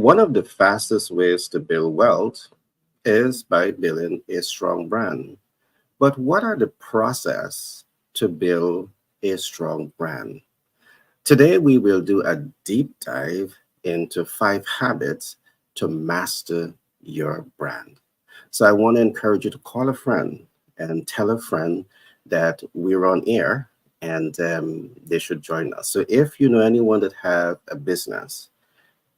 One of the fastest ways to build wealth is by building a strong brand. But what are the process to build a strong brand? Today we will do a deep dive into 5 habits to master your brand. So I want to encourage you to call a friend and tell a friend that we're on air and they should join us. So if you know anyone that have a business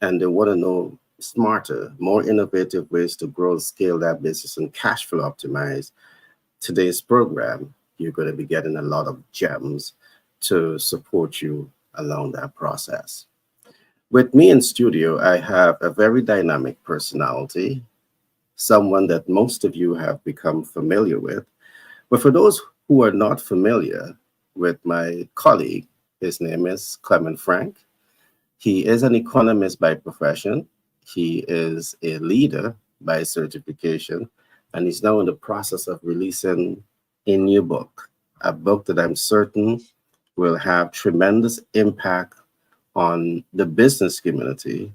and they want to know smarter, more innovative ways to grow and scale that business and cash flow optimize, today's program, you're going to be getting a lot of gems to support you along that process. With me in studio, I have a very dynamic personality, someone that most of you have become familiar with. But for those who are not familiar with my colleague, his name is Clement Frank. He is an economist by profession. He is a leader by certification, and he's now in the process of releasing a new book, a book that I'm certain will have tremendous impact on the business community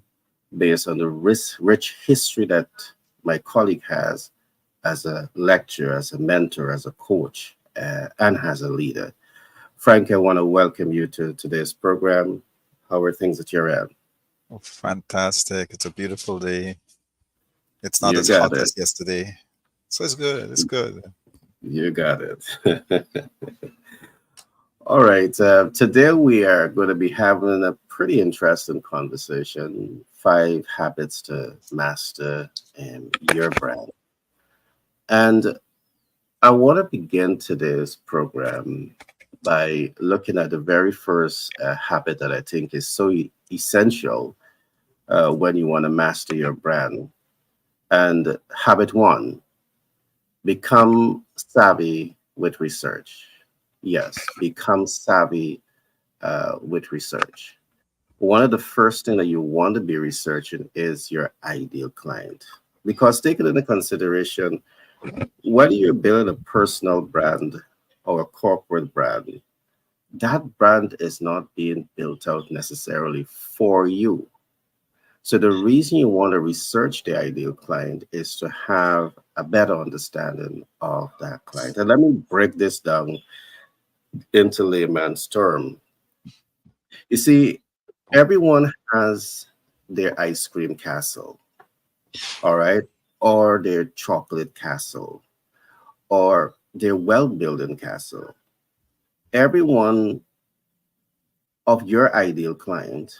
based on the rich history that my colleague has as a lecturer, as a mentor, as a coach, and as a leader. Frank, I want to welcome you to today's program. How are things at your end? Oh, fantastic. It's a beautiful day. It's not You as got hot it. as yesterday. So it's good. It's good. You got it. All right. Today we are going to be having a pretty interesting conversation. 5 habits to master your brand. And I want to begin today's program by looking at the very first habit that I think is so essential when you want to master your brand. And habit one, become savvy with research. Yes, become savvy with research. One of the first thing that you want to be researching is your ideal client. Because taking into consideration, whether you're building a personal brand or a corporate brand, that brand is not being built out necessarily for you. So the reason you want to research the ideal client is to have a better understanding of that client. And let me break this down into layman's term. You see, everyone has their ice cream castle, all right, or their chocolate castle, or their wealth building castle. Everyone of your ideal client,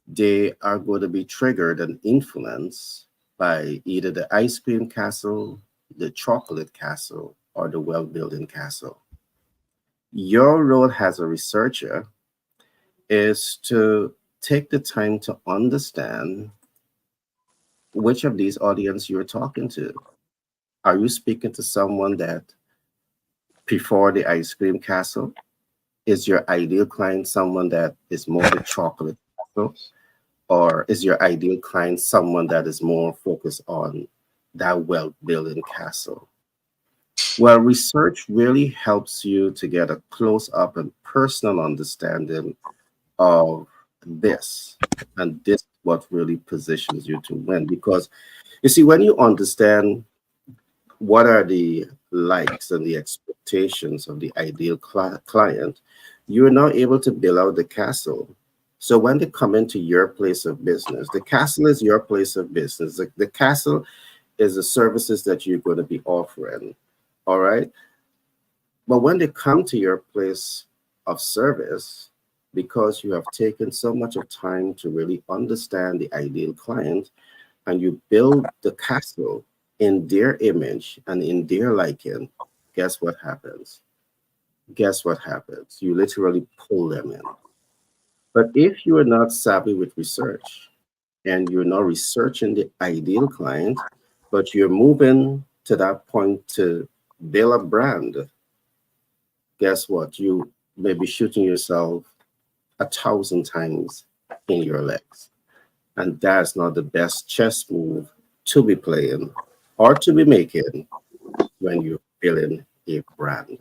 they are going to be triggered and influenced by either the ice cream castle, the chocolate castle, or the wealth building castle. Your role as a researcher is to take the time to understand which of these audience you're talking to. Are you speaking to someone that prefer the ice cream castle? Is your ideal client someone that is more the chocolate castle? Or is your ideal client someone that is more focused on that wealth building castle? Well, research really helps you to get a close up and personal understanding of this. And this is what really positions you to win. Because you see, when you understand what are the likes and the expectations of the ideal client, you are now able to build out the castle. So when they come into your place of business, the castle is your place of business. The castle is the services that you're going to be offering. All right. But when they come to your place of service, because you have taken so much of time to really understand the ideal client and you build the castle in their image and in their liking, guess what happens? Guess what happens? You literally pull them in. But if you are not savvy with research and you're not researching the ideal client, but you're moving to that point to build a brand, guess what? You may be shooting yourself 1,000 times in your legs. And that's not the best chess move to be playing or to be making when you're building a brand.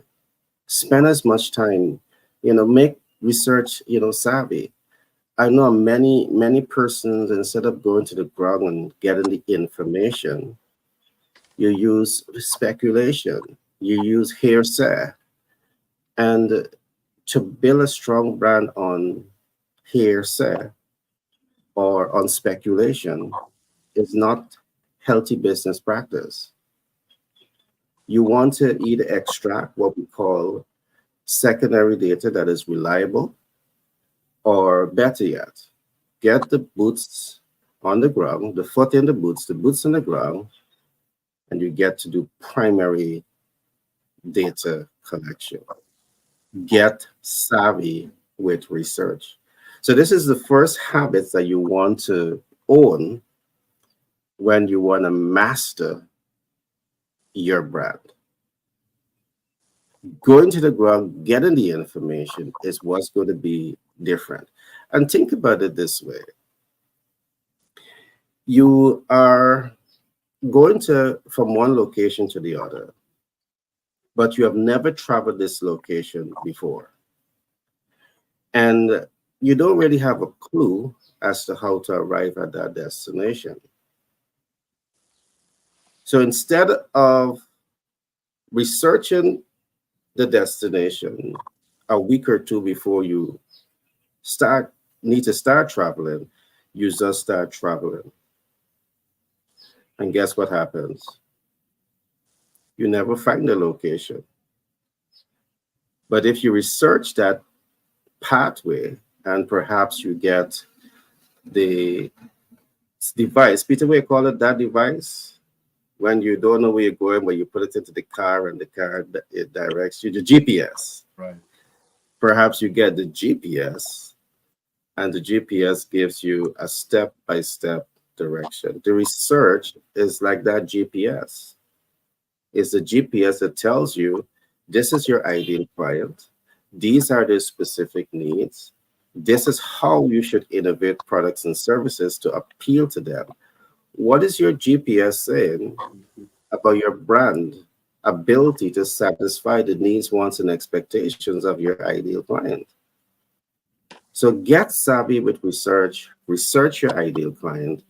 Spend as much time, make research, savvy. I know many persons, instead of going to the ground and getting the information, you use speculation, you use hearsay, and to build a strong brand on hearsay or on speculation is not healthy business practice. You want to either extract what we call secondary data that is reliable, or better yet, get the boots on the ground, the foot in the boots on the ground, and you get to do primary data collection. Get savvy with research. So this is the first habit that you want to own when you want to master your brand. Going to the ground, getting the information is what's going to be different. And think about it this way: you are going to from one location to the other, but you have never traveled this location before. And you don't really have a clue as to how to arrive at that destination. So instead of researching the destination a week or two before you start need to start traveling, you just start traveling. And guess what happens? You never find the location. But if you research that pathway and perhaps you get the device, Peter, we call it that device, when you don't know where you're going, but you put it into the car and the car it directs you, the GPS. Right. Perhaps you get the GPS and the GPS gives you a step by step direction. The research is like that GPS. It's the GPS that tells you this is your ideal client, these are the specific needs, this is how you should innovate products and services to appeal to them. What is your GPS saying about your brand ability to satisfy the needs, wants, and expectations of your ideal client? So get savvy with research, research your ideal client,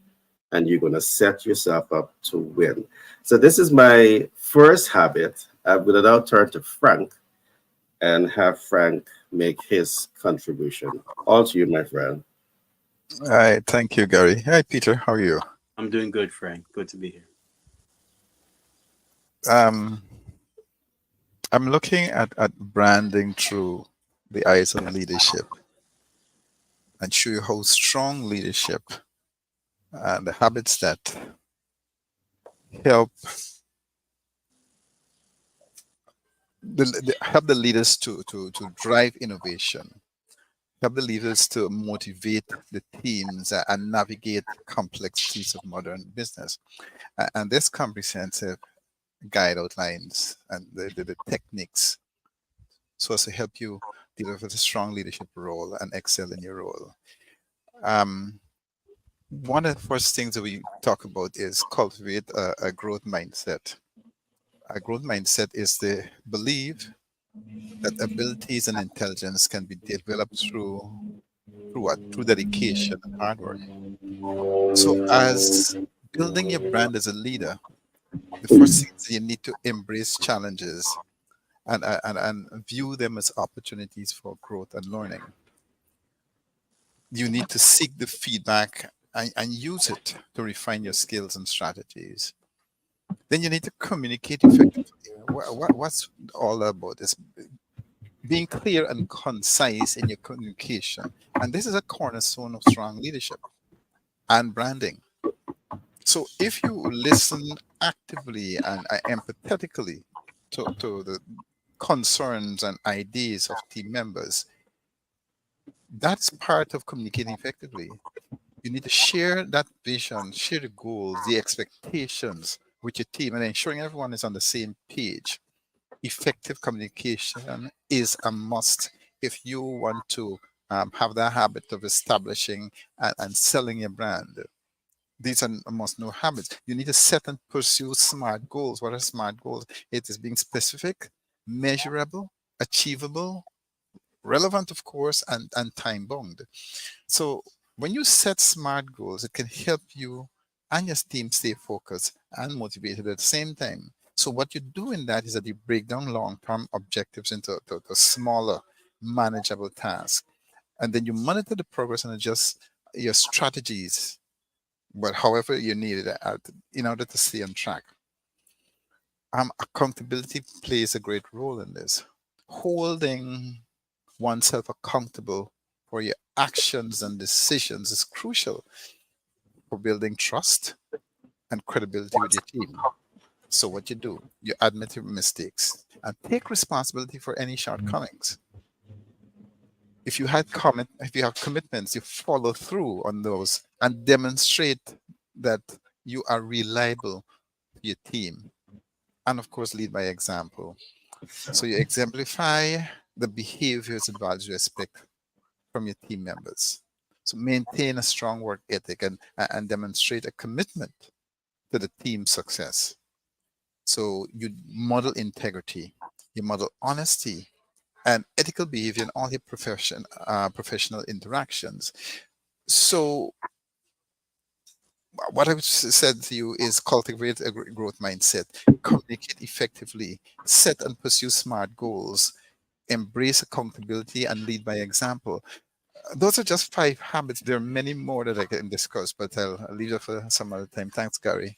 and you're going to set yourself up to win. So this is my first habit. I'm going to now turn to Frank and have Frank make his contribution. All to you, my friend. All right, thank you, Gary. Hi, Peter. How are you? I'm doing good, Frank. Good to be here. Um, I'm looking at branding through the eyes of leadership and show you how strong leadership and the habits that help help the leaders to drive innovation, help the leaders to motivate the teams and navigate complexities of modern business. And this comprehensive guide outlines and the techniques so as to help you develop a strong leadership role and excel in your role. Um, One of the first things that we talk about is cultivate a growth mindset. A growth mindset is the belief that abilities and intelligence can be developed through what? Through dedication and hard work. So, as building your brand as a leader, the first thing is you need to embrace challenges and view them as opportunities for growth and learning. You need to seek the feedback and use it to refine your skills and strategies. Then you need to communicate effectively. What's all about is being clear and concise in your communication. And this is a cornerstone of strong leadership and branding. So if you listen actively and empathetically to the concerns and ideas of team members, that's part of communicating effectively. You need to share that vision, share the goals, the expectations with your team, and ensuring everyone is on the same page. Effective communication is a must if you want to have that habit of establishing and selling your brand. These are must know habits. You need to set and pursue smart goals. What are smart goals? It is being specific, measurable, achievable, relevant, of course, and time bound. So when you set SMART goals, it can help you and your team stay focused and motivated at the same time. So what you do in that is that you break down long-term objectives into to smaller, manageable tasks, and then you monitor the progress and adjust your strategies, but however you need it in order to stay on track. Accountability plays a great role in this. Holding oneself accountable for your actions and decisions is crucial for building trust and credibility with your team. So what you do, you admit your mistakes and take responsibility for any shortcomings. If you have commitments, you follow through on those and demonstrate that you are reliable to your team. And of course, lead by example. So you exemplify the behaviors and values you expect from your team members. So maintain a strong work ethic and demonstrate a commitment to the team's success. So you model integrity, you model honesty and ethical behavior in all your professional interactions. So what I would said to you is cultivate a growth mindset, communicate effectively, set and pursue smart goals, embrace accountability, and lead by example. Those are just 5 habits. There are many more that I can discuss, but I'll leave it for some other time. Thanks, Gary.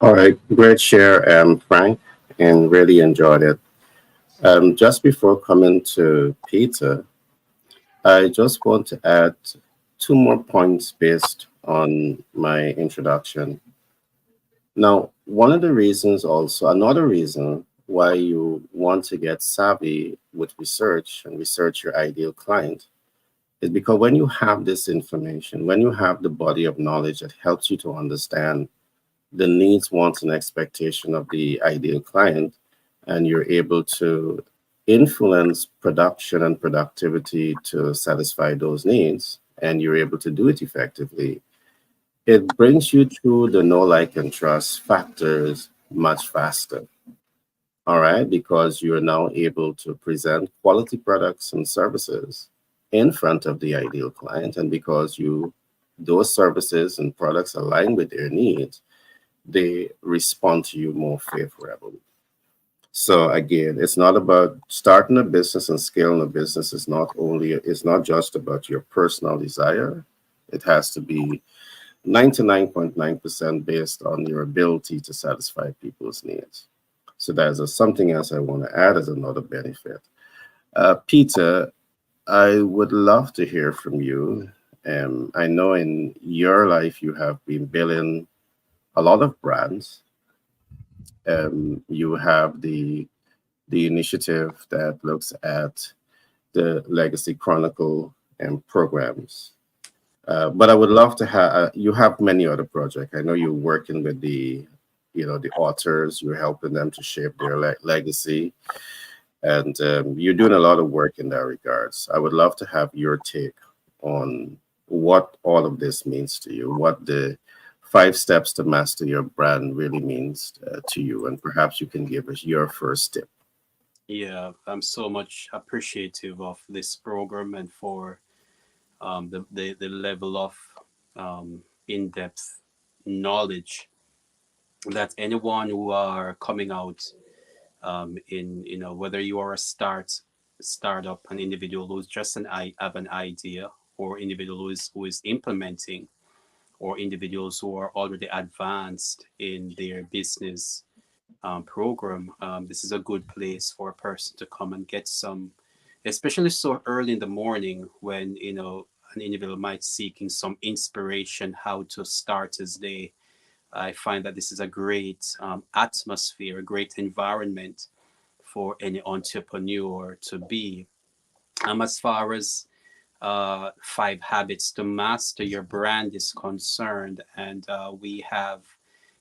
All right, great share, Frank, and really enjoyed it. Just before coming to Peter, I just want to add two more points based on my introduction. Now, one of the reasons, also, another reason why you want to get savvy with research and research your ideal client is because when you have this information, when you have the body of knowledge that helps you to understand the needs, wants, and expectation of the ideal client, and you're able to influence production and productivity to satisfy those needs, and you're able to do it effectively, it brings you through the know, like, and trust factors much faster. All right, because you're now able to present quality products and services in front of the ideal client, and because you those services and products align with their needs, they respond to you more favorably. So again, it's not about starting a business and scaling a business. It's not just about your personal desire. It has to be 99.9% based on your ability to satisfy people's needs. So there's something else I want to add as another benefit. Peter, I would love to hear from you. I know in your life you have been building a lot of brands. You have the initiative that looks at the Legacy Chronicle and programs. But I would love to have you have many other projects. I know you're working with the authors. You're helping them to shape their legacy, and you're doing a lot of work in that regards. I would love to have your take on what all of this means to you, what the 5 steps to master your brand really means to you, and perhaps you can give us your first tip. Yeah, I'm so much appreciative of this program and for the level of in-depth knowledge that anyone who are coming out in whether you are a startup, an individual who's just have an idea, or individual who is implementing, or individuals who are already advanced in their business program, this is a good place for a person to come and get some, especially so early in the morning when an individual might seeking some inspiration how to start his day. I find that this is a great atmosphere, a great environment for any entrepreneur to be. As far as 5 habits to master your brand is concerned, and we have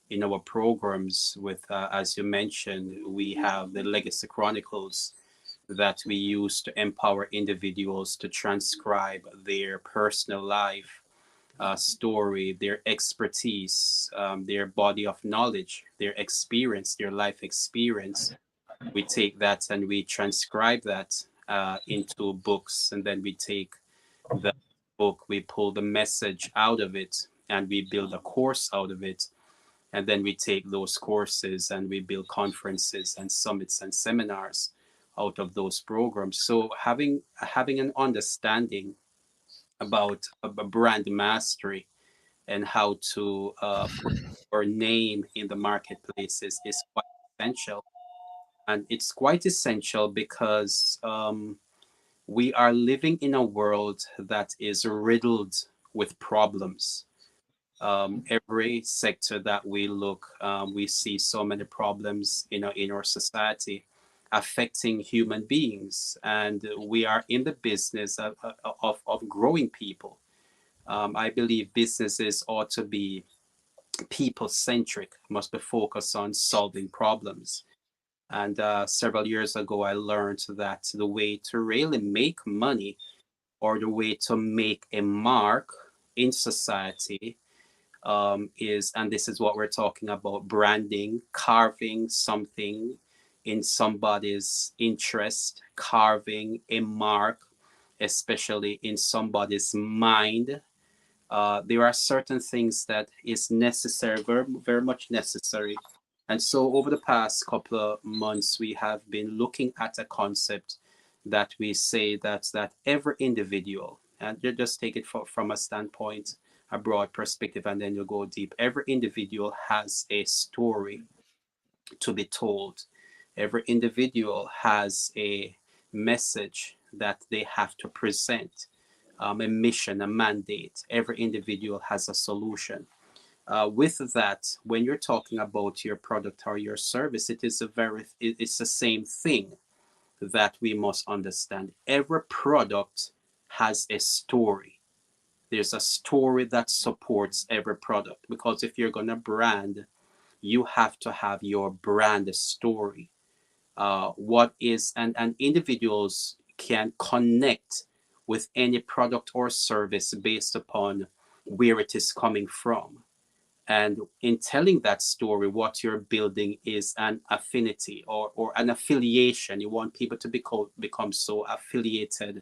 in our programs with, as you mentioned, we have the Legacy Chronicles that we use to empower individuals to transcribe their personal life story, their expertise, their body of knowledge, their experience, their life experience. We take that and we transcribe that into books, and then we take the book, we pull the message out of it, and we build a course out of it. And then we take those courses and we build conferences and summits and seminars out of those programs. So having an understanding about a brand mastery and how to put your name in the marketplace is quite essential. And it's quite essential because we are living in a world that is riddled with problems. Every sector that we look, we see so many problems in our society affecting human beings, and we are in the business of growing people. I believe businesses ought to be people centric, must be focused on solving problems. And several years ago, I learned that the way to really make money, or the way to make a mark in society, is, and this is what we're talking about, branding, carving something in somebody's interest, carving a mark, especially in somebody's mind. There are certain things that is necessary, very, very much necessary. And so over the past couple of months, we have been looking at a concept that we say that every individual, and you just take it from a standpoint, a broad perspective, and then you go deep. Every individual has a story to be told. Every individual has a message that they have to present, a mission, a mandate. Every individual has a solution. With that, when you're talking about your product or your service, it's the same thing that we must understand. Every product has a story. There's a story that supports every product, because if you're going to brand, you have to have your brand story. What is and individuals can connect with any product or service based upon where it is coming from. And in telling that story, what you're building is an affinity, or an affiliation. You want people to become so affiliated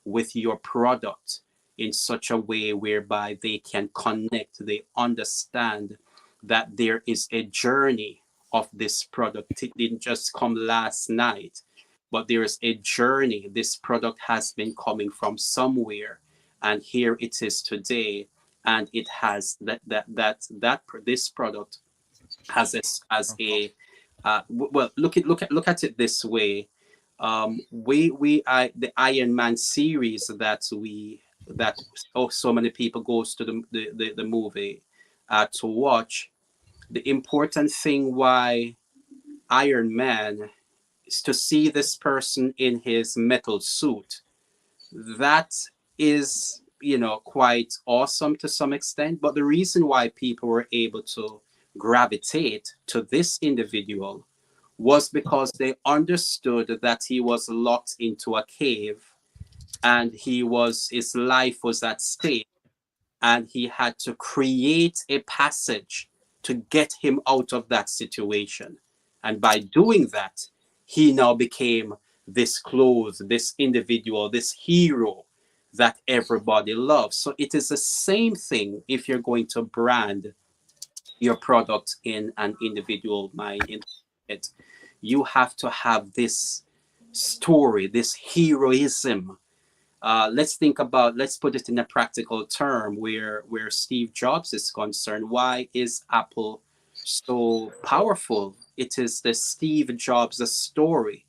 with your product in such a way whereby they can connect, they understand that there is a journey of this product. It didn't just come last night, but there is a journey. This product has been coming from somewhere, and here it is today. And it has this product has a well, look at it this way. The Iron Man series that so many people goes to the movie to watch. The important thing why Iron Man is to see this person in his metal suit. That is, quite awesome to some extent. But the reason why people were able to gravitate to this individual was because they understood that he was locked into a cave, and his life was at stake, and he had to create a passage to get him out of that situation. And by doing that, he now became this clothes, this individual, this hero that everybody loves. So it is the same thing if you're going to brand your product in an individual mind. In it, you have to have this story, this heroism. Let's put it in a practical term where Steve Jobs is concerned. Why is Apple so powerful? It is the Steve Jobs story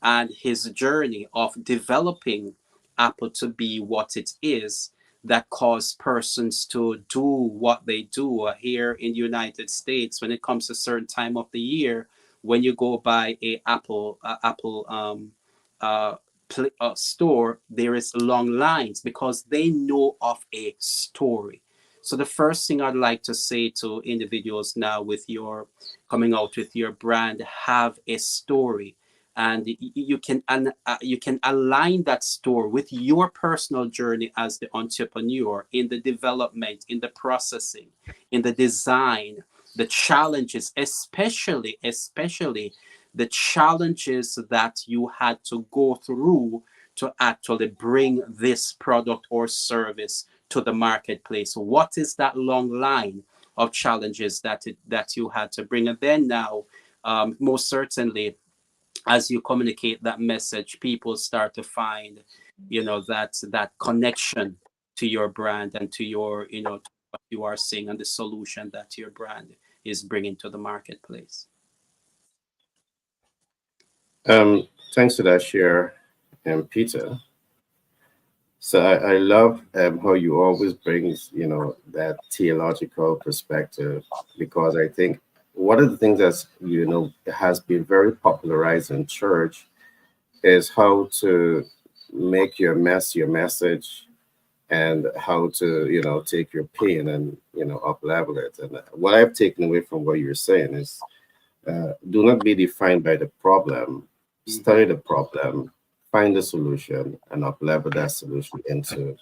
and his journey of developing Apple to be what it is that caused persons to do what they do here in the United States. When it comes to a certain time of the year, when you go by a Apple uh, store, there is long lines because they know of a story. So the first thing I'd like to say to individuals now, with your coming out with your brand, have a story, and you can align that story with your personal journey as the entrepreneur, in the development, in the processing, in the design, the challenges, especially the challenges that you had to go through to actually bring this product or service to the marketplace? What is that long line of challenges that you had to bring? And then now, most certainly, as you communicate that message, people start to find, that connection to your brand and to your, to what you are saying and the solution that your brand is bringing to the marketplace. Thanks for that share, Peter. So I love how you always brings, that theological perspective, because I think one of the things that's, has been very popularized in church is how to make your message, and how to, take your pain and, up level it. And what I've taken away from what you're saying is, do not be defined by the problem, study the problem, find the solution, and up level that solution into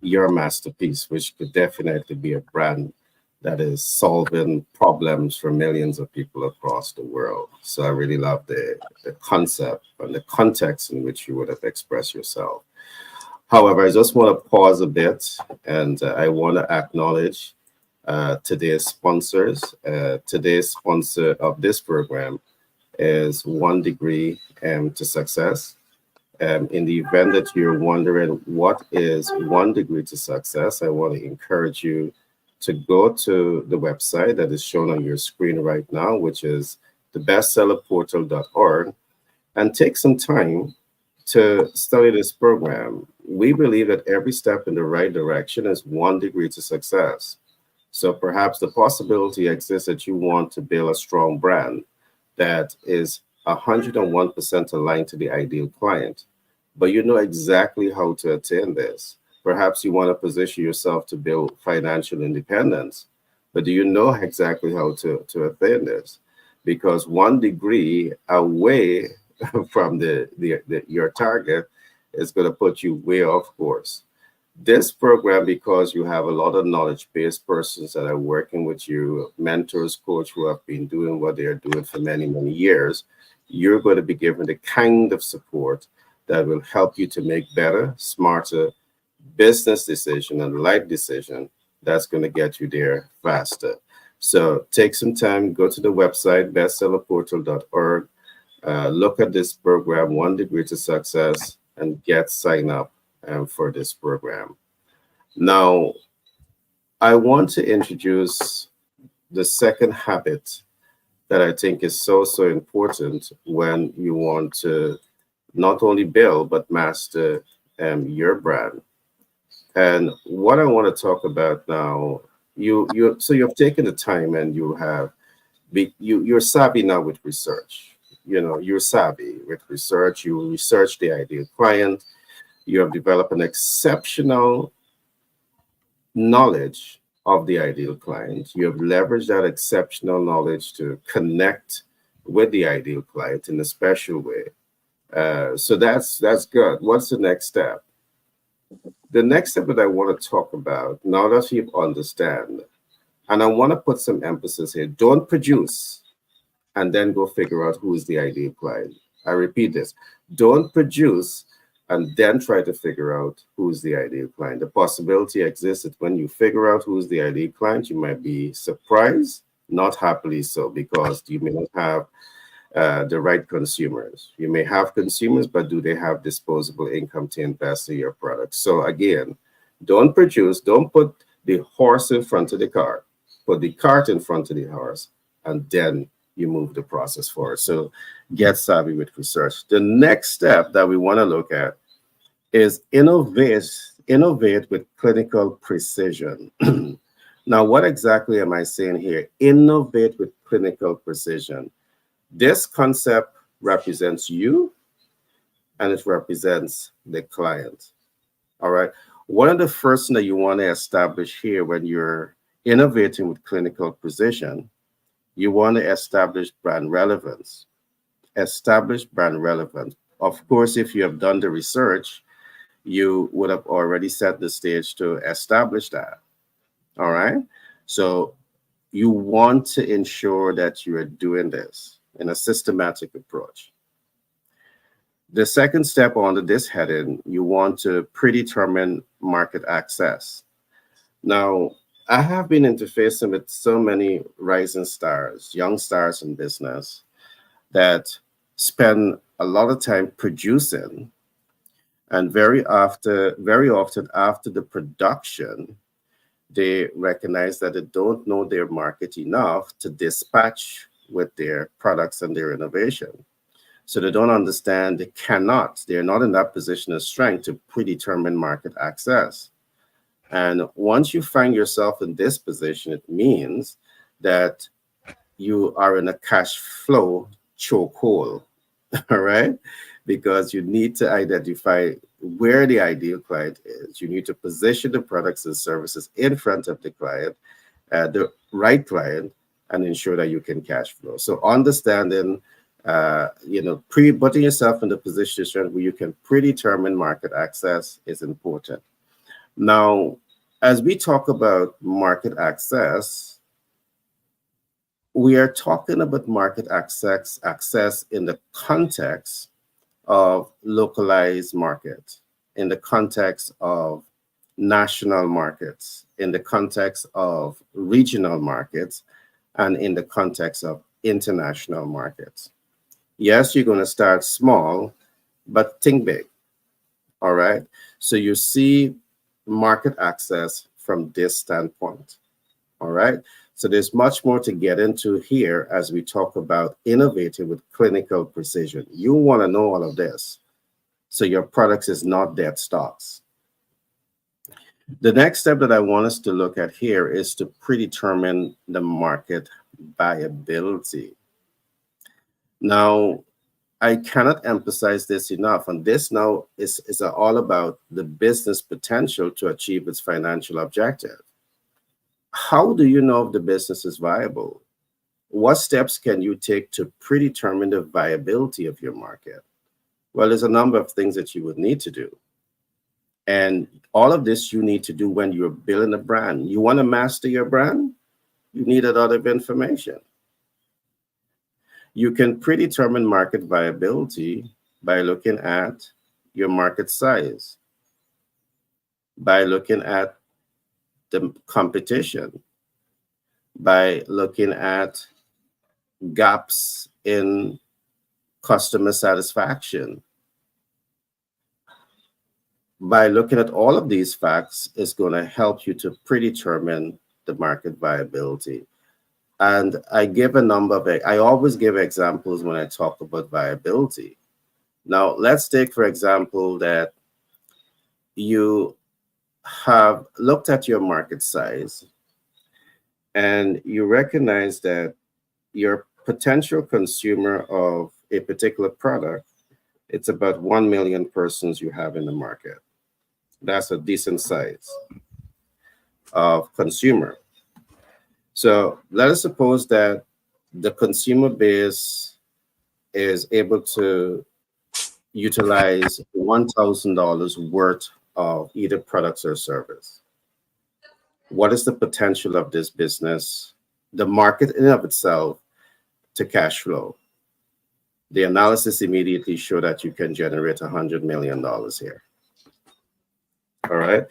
your masterpiece, which could definitely be a brand that is solving problems for millions of people across the world. So I really love the concept and the context in which you would have expressed yourself. However, I just want to pause a bit, and I want to acknowledge today's sponsors. Today's sponsor of this program is One Degree to Success. In the event that you're wondering what is One Degree to Success, I want to encourage you to go to the website that is shown on your screen right now, which is thebestsellerportal.org, and take some time to study this program. We believe that every step in the right direction is one degree to success. So perhaps the possibility exists that you want to build a strong brand that is 101% aligned to the ideal client, but you know exactly how to attain this. Perhaps you want to position yourself to build financial independence, but do you know exactly how to attain this? Because one degree away from your target is going to put you way off course. This program, because you have a lot of knowledge-based persons that are working with you, mentors, coach who have been doing what they are doing for many, many years, you're going to be given the kind of support that will help you to make better, smarter business decision and life decision that's going to get you there faster. So take some time, go to the website, bestsellerportal.org, look at this program, One Degree to Success, and get signed up for this program. Now, I want to introduce the second habit that I think is so, so important when you want to not only build, but master your brand. And what I want to talk about now, so you've taken the time and you're savvy now with research. You're savvy with research. You research the ideal client. You have developed an exceptional knowledge of the ideal client. You have leveraged that exceptional knowledge to connect with the ideal client in a special way. So that's good. What's the next step? The next step that I want to talk about, now that you understand, and I want to put some emphasis here, don't produce and then go figure out who is the ideal client. I repeat this, don't produce and then try to figure out who's the ideal client. The possibility exists that when you figure out who's the ideal client, you might be surprised, not happily so, because you may not have the right consumers. You may have consumers, but do they have disposable income to invest in your product? So again, don't put the horse in front of the cart, put the cart in front of the horse, and then you move the process forward. So get savvy with research. The next step that we want to look at is innovate with clinical precision. Now, what exactly am I saying here? Innovate with clinical precision. This concept represents you and it represents the client. All right. One of the first things that you want to establish here when you're innovating with clinical precision, you want to establish brand relevance. Establish brand relevance. Of course, if you have done the research, you would have already set the stage to establish that. All right. So you want to ensure that you are doing this in a systematic approach. The second step under this heading, you want to predetermine market access. Now, I have been interfacing with so many rising stars, young stars in business that spend a lot of time producing, and very often after the production, they recognize that they don't know their market enough to dispatch with their products and their innovation. So they don't understand, they're not in that position of strength to predetermine market access. And once you find yourself in this position, it means that you are in a cash flow chokehold, all right? Because you need to identify where the ideal client is. You need to position the products and services in front of the right client, and ensure that you can cash flow. So understanding, putting yourself in the position where you can predetermine market access is important. Now, as we talk about market access, we are talking about market access in the context of localized market, in the context of national markets, in the context of regional markets, and in the context of international markets. Yes, you're going to start small, but think big. All right. So you see market access from this standpoint. All right. So there's much more to get into here as we talk about innovating with clinical precision. You want to know all of this, so your products is not dead stocks. The next step that I want us to look at here is to predetermine the market viability. Now, I cannot emphasize this enough. And this now is all about the business potential to achieve its financial objective. How do you know if the business is viable? What steps can you take to predetermine the viability of your market? Well, there's a number of things that you would need to do. And all of this you need to do when you're building a brand. You want to master your brand? You need a lot of information. You can predetermine market viability by looking at your market size, by looking at the competition, by looking at gaps in customer satisfaction. By looking at all of these facts, is going to help you to predetermine the market viability. And I always give examples when I talk about viability. Now, let's take, for example, that you have looked at your market size and you recognize that your potential consumer of a particular product, it's about 1 million persons you have in the market. That's a decent size of consumer. So let us suppose that the consumer base is able to utilize $1,000 worth of either products or service. What is the potential of this business, the market in and of itself, to cash flow? The analysis immediately show that you can generate $100 million here. All right.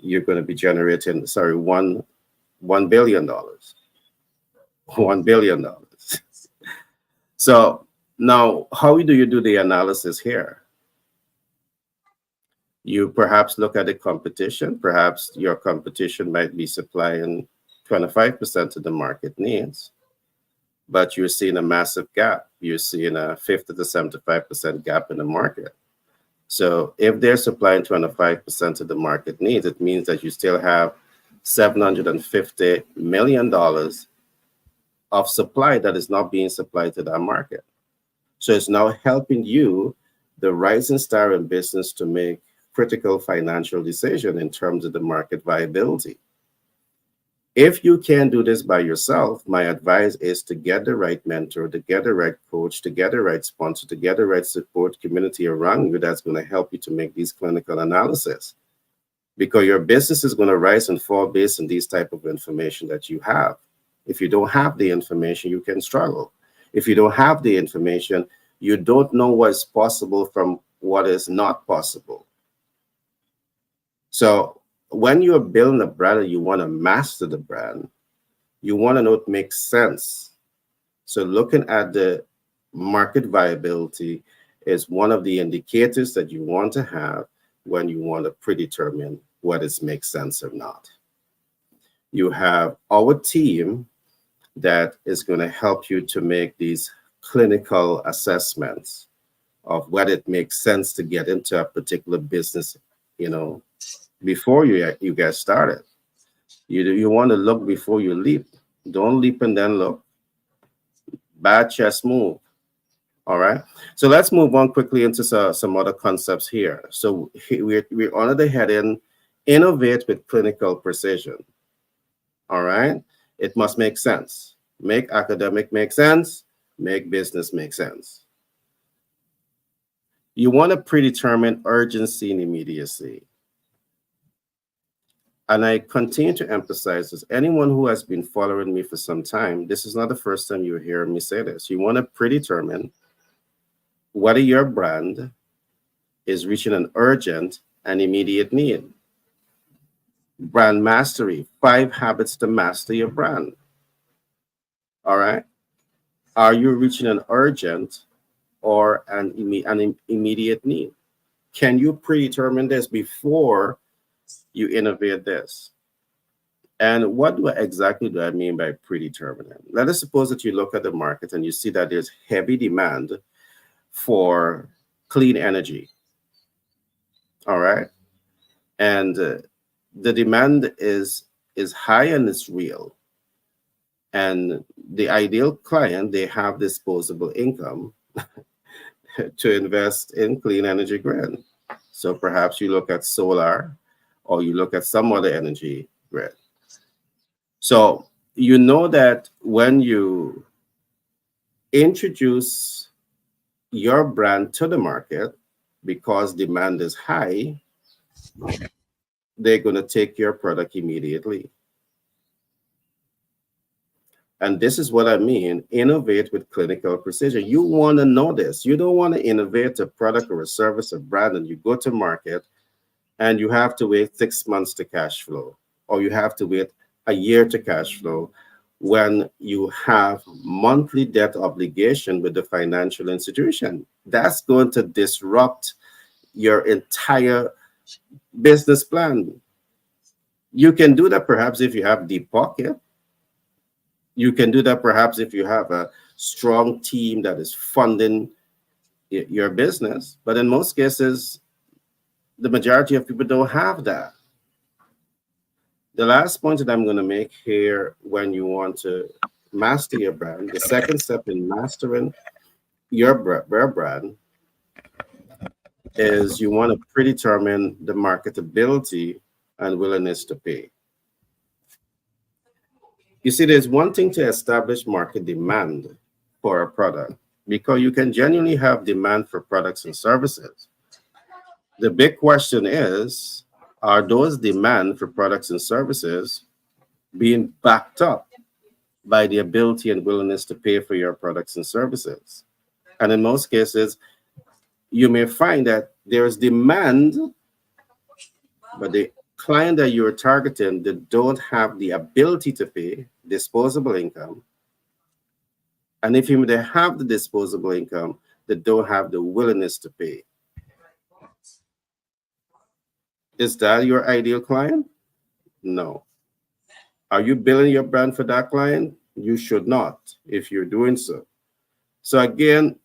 You're going to be generating, $1 billion. $1 billion. So now, how do you do the analysis here? You perhaps look at the competition. Perhaps your competition might be supplying 25% of the market needs, but you're seeing a massive gap. You're seeing a 50 to 75% gap in the market. So if they're supplying 25% of the market needs, it means that you still have $750 million of supply that is not being supplied to that market. So it's now helping you, the rising star in business, to make critical financial decision in terms of the market viability. If you can't do this by yourself, my advice is to get the right mentor, to get the right coach, to get the right sponsor, to get the right support community around you that's going to help you to make these clinical analysis. Because your business is going to rise and fall based on these type of information that you have. If you don't have the information, you can struggle. If you don't have the information, You don't know what's possible from what is not possible. So when you're building a brand and you want to master the brand, you want to know it makes sense. So looking at the market viability is one of the indicators that you want to have when you want to predetermine whether it makes sense or not. You have our team that is going to help you to make these clinical assessments of whether it makes sense to get into a particular business, you know, before you get started. You want to look before you leap. Don't leap and then look. Bad chess move. All right. So let's move on quickly into some other concepts here. So we're under the heading innovate with clinical precision. All right. It must make sense. Make academic make sense. Make business make sense. You want to predetermine urgency and immediacy. And I continue to emphasize this. Anyone who has been following me for some time, this is not the first time you're hearing me say this. You want to predetermine whether your brand is reaching an urgent and immediate need. Brand mastery, 5 habits to master your brand. All right. Are you reaching an urgent or an immediate need? Can you predetermine this before you innovate this? And what exactly do I mean by predetermining? Let us suppose that you look at the market and you see that there's heavy demand for clean energy. All right. And the demand is high and it's real. And the ideal client, they have disposable income to invest in clean energy grid. So perhaps you look at solar or you look at some other energy grid. So you know that when you introduce your brand to the market, because demand is high, they're going to take your product immediately. And this is what I mean, innovate with clinical precision. You want to know this. You don't want to innovate a product or a service or brand and you go to market and you have to wait 6 months to cash flow, or you have to wait a year to cash flow when you have monthly debt obligation with the financial institution. That's going to disrupt your entire business plan. You can do that perhaps if you have deep pocket. You can do that perhaps if you have a strong team that is funding your business. But in most cases, the majority of people don't have that. The last point that I'm going to make here, when you want to master your brand, the second step in mastering your brand is you want to predetermine the marketability and willingness to pay. You see, there's one thing to establish market demand for a product, because you can genuinely have demand for products and services. The big question is, are those demand for products and services being backed up by the ability and willingness to pay for your products and services? And in most cases, you may find that there's demand, but the client that you're targeting, they don't have the ability to pay, disposable income. And if they have the disposable income, they don't have the willingness to pay. Is that your ideal client? No. Are you building your brand for that client? You should not if you're doing so. So again,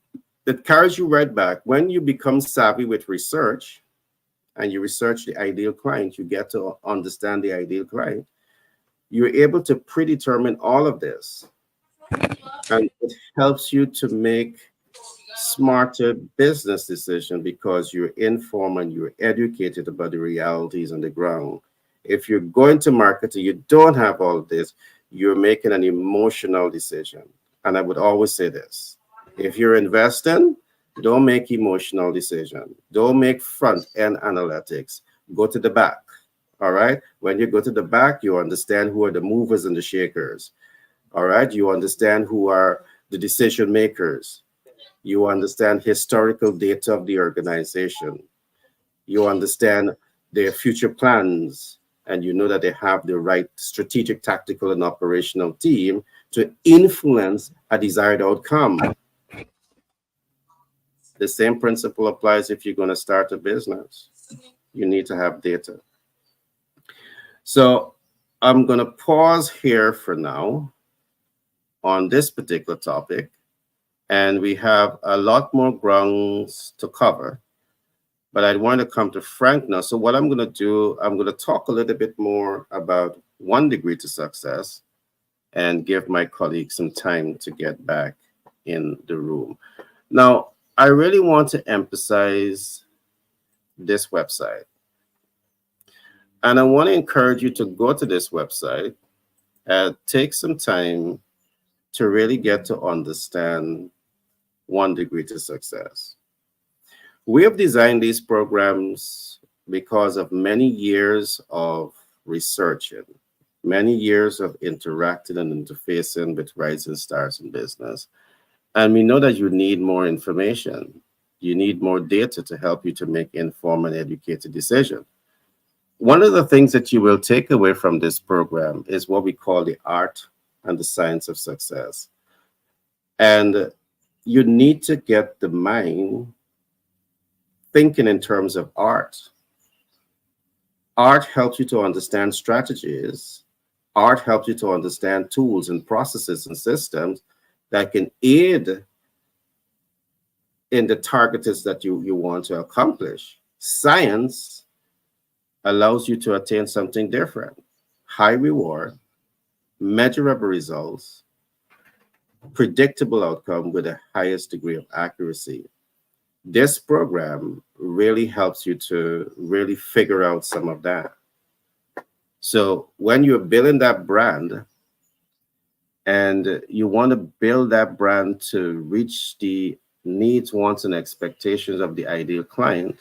it carries you right back. When you become savvy with research and you research the ideal client, you get to understand the ideal client. You're able to predetermine all of this. And it helps you to make smarter business decision because you're informed and you're educated about the realities on the ground. If you're going to market and you don't have all of this, you're making an emotional decision. And I would always say this: if you're investing, don't make emotional decision. Don't make front end analytics. Go to the back. All right. When you go to the back, you understand who are the movers and the shakers. All right. You understand who are the decision makers. You understand historical data of the organization. You understand their future plans, and you know that they have the right strategic, tactical, and operational team to influence a desired outcome. The same principle applies if you're going to start a business. You need to have data. So I'm going to pause here for now on this particular topic, and we have a lot more grounds to cover. But I want to come to Frank now. So what I'm going to do, I'm going to talk a little bit more about 1 degree to success and give my colleagues some time to get back in the room. Now, I really want to emphasize this website. And I want to encourage you to go to this website and take some time to really get to understand 1 degree to success. We have designed these programs because of many years of researching, many years of interacting and interfacing with rising stars in business. And we know that you need more information. You need more data to help you to make informed and educated decisions. One of the things that you will take away from this program is what we call the art and the science of success. And you need to get the mind thinking in terms of art. Art helps you to understand strategies. Art helps you to understand tools and processes and systems that can aid in the targets that you want to accomplish. Science allows you to attain something different: high reward, measurable results, predictable outcome with the highest degree of accuracy. This program really helps you to really figure out some of that. So when you're building that brand and you want to build that brand to reach the needs, wants, and expectations of the ideal client,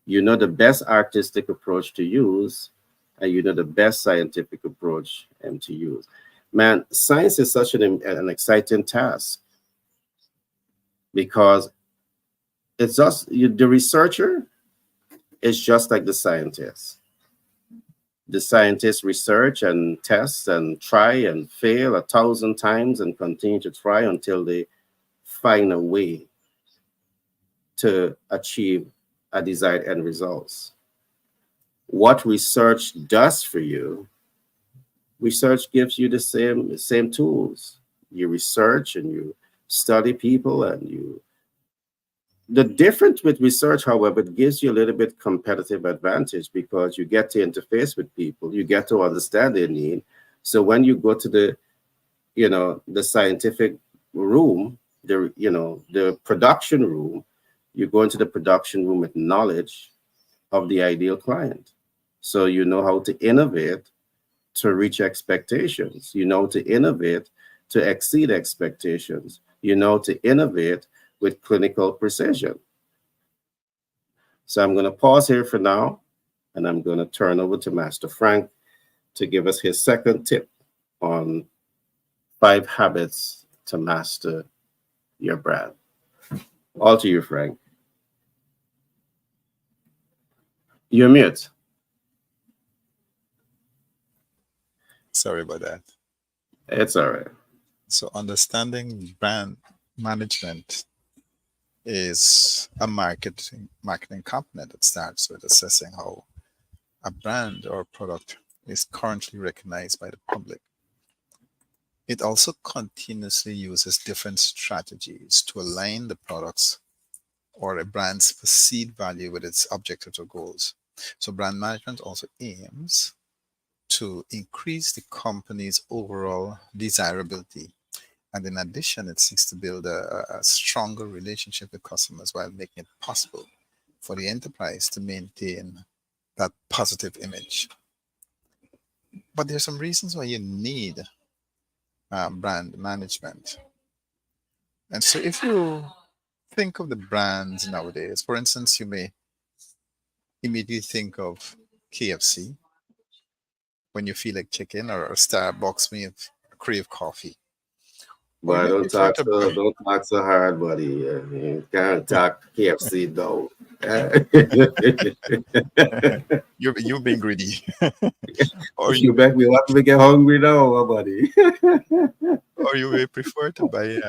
you know the best artistic approach to use, and you know the best scientific approach to use. Man, science is such an exciting task because it's just the researcher is just like the scientist. The scientists research and test and try and fail 1,000 times and continue to try until they find a way to achieve a desired end results. What research does for you, research gives you the same tools. You research and you study people, and you the difference with research, however, it gives you a little bit competitive advantage because you get to interface with people, you get to understand their need. So when you go to the scientific room, the production room, you go into the production room with knowledge of the ideal client. So you know how to innovate to reach expectations. You know to innovate to exceed expectations. You know to innovate with clinical precision. So I'm going to pause here for now, and I'm going to turn over to Master Frank to give us his second tip on 5 habits to master your brand. All to you, Frank. You're mute. Sorry about that. It's all right. So understanding brand management is a marketing component that starts with assessing how a brand or product is currently recognized by the public. It also continuously uses different strategies to align the products or a brand's perceived value with its objectives or goals. So brand management also aims to increase the company's overall desirability. And in addition, it seeks to build a stronger relationship with customers while making it possible for the enterprise to maintain that positive image. But there's some reasons why you need brand management. And so if you think of the brands nowadays, for instance, you may immediately think of KFC when you feel like chicken, or Starbucks when you crave coffee. Or you But may prefer to buy. don't talk so hard, buddy. You can't talk KFC though. You're being greedy. or You you make me want to get hungry now, buddy. or you may prefer to buy,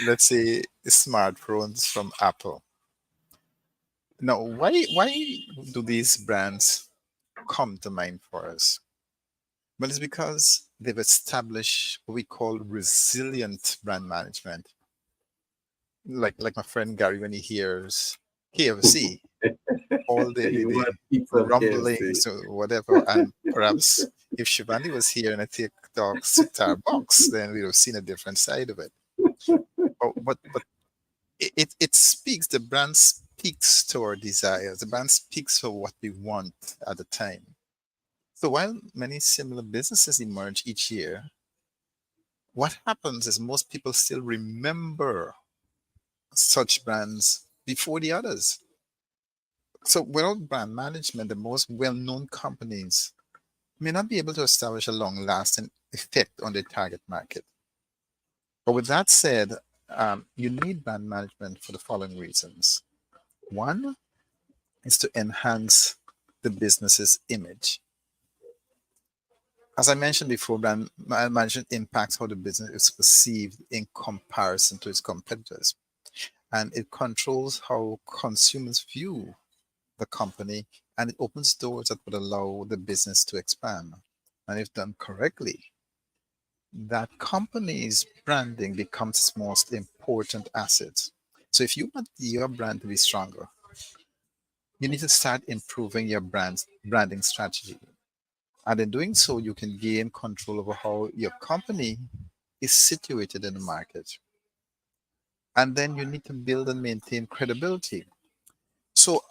let's say, smartphones from Apple. Now, why do these brands come to mind for us? Well, it's because they've established what we call resilient brand management. Like my friend Gary, when he hears KFC, all You the want to eat some KFC. rumblings or whatever, and perhaps if Shivani was here and I take talks to Starbucks, then we'd have seen a different side of it. But it speaks, the brand speaks to our desires, the brand speaks for what we want at the time. So while many similar businesses emerge each year, what happens is most people still remember such brands before the others. So without brand management, the most well-known companies may not be able to establish a long-lasting effect on their target market. But with that said, you need brand management for the following reasons. One is to enhance the business's image. As I mentioned before, brand management impacts how the business is perceived in comparison to its competitors, and it controls how consumers view the company, and it opens doors that would allow the business to expand. And if done correctly, that company's branding becomes its most important asset. So if you want your brand to be stronger, you need to start improving your branding strategy. And in doing so, you can gain control over how your company is situated in the market. And then you need to build and maintain credibility. So,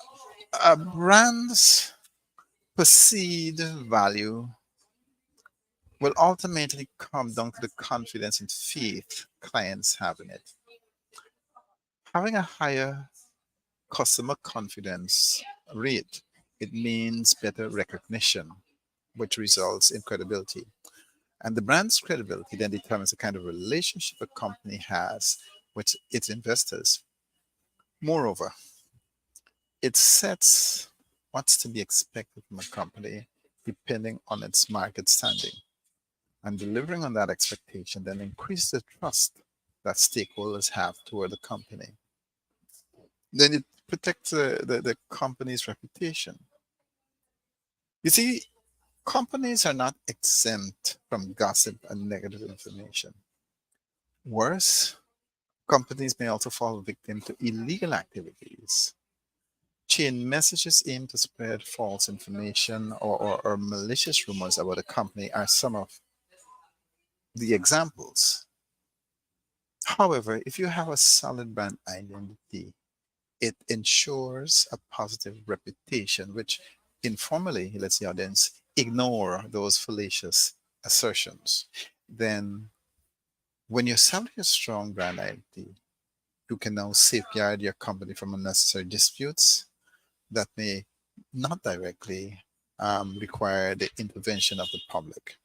a brand's perceived value will ultimately come down to the confidence and faith clients have in it. Having a higher customer confidence rate, it means better recognition, which results in credibility. And the brand's credibility then determines the kind of relationship a company has with its investors. Moreover, it sets what's to be expected from a company depending on its market standing. And delivering on that expectation then increases the trust that stakeholders have toward the company. Then it protects the company's reputation. You see, companies are not exempt from gossip and negative information. Worse, companies may also fall victim to illegal activities. Chain messages aimed to spread false information or malicious rumors about a company are some of the examples. However, if you have a solid brand identity, it ensures a positive reputation, which informally lets the audience ignore those fallacious assertions. Then, when you establish a strong brand identity, you can now safeguard your company from unnecessary disputes that may not directly require the intervention of the public.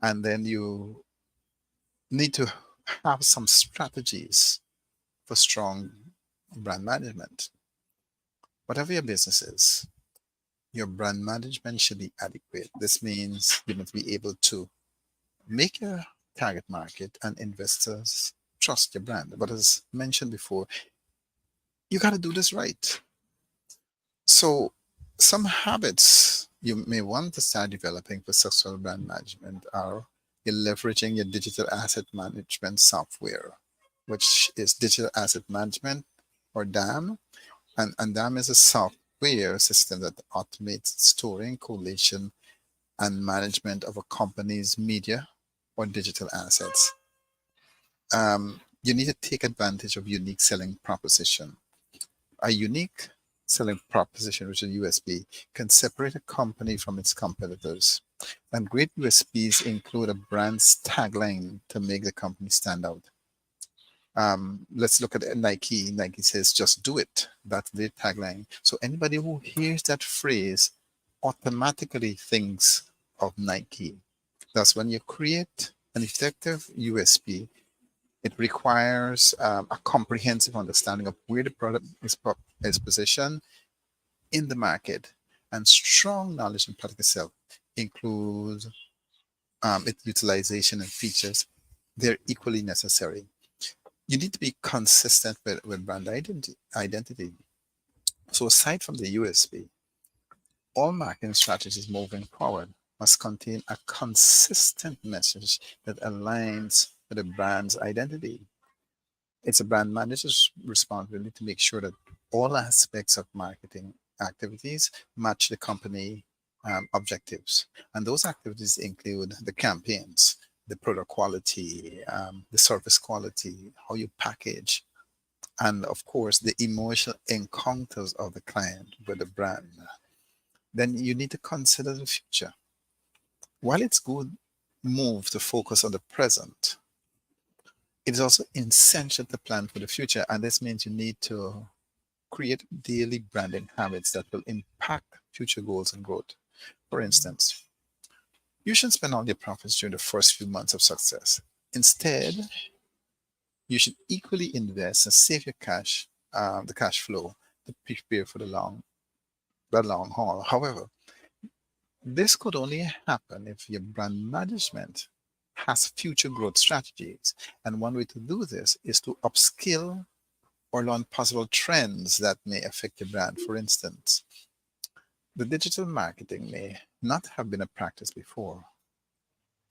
And then you need to have some strategies for strong brand management. Whatever your business is, your brand management should be adequate. This means you must be able to make your target market and investors trust your brand. But as mentioned before, you got to do this right. So, some habits you may want to start developing for successful brand management are you're leveraging your digital asset management software, which is digital asset management or DAM. And DAM is a software system that automates storing, collation, and management of a company's media or digital assets. You need to take advantage of unique selling proposition. A unique selling proposition, which is USP, can separate a company from its competitors. And great USPs include a brand's tagline to make the company stand out. Let's look at Nike. Nike says, just do it. That's their tagline. So anybody who hears that phrase automatically thinks of Nike. Thus, when you create an effective USP, It requires a comprehensive understanding of where the product is positioned in the market, and strong knowledge in product itself includes its utilization and features. They're equally necessary. You need to be consistent with brand identity. So aside from the USP, all marketing strategies moving forward must contain a consistent message that aligns with the brand's identity. It's a brand manager's responsibility to make sure that all aspects of marketing activities match the company objectives. And those activities include the campaigns, the product quality, the service quality, how you package, and of course, the emotional encounters of the client with the brand. Then you need to consider the future. While it's good move to focus on the present, it is also essential to plan for the future. And this means you need to create daily branding habits that will impact future goals and growth. For instance, you shouldn't spend all your profits during the first few months of success. Instead, you should equally invest and save your cash, the cash flow, to prepare for the long haul. However, this could only happen if your brand management has future growth strategies. And one way to do this is to upskill or learn possible trends that may affect your brand. For instance, the digital marketing may not have been a practice before,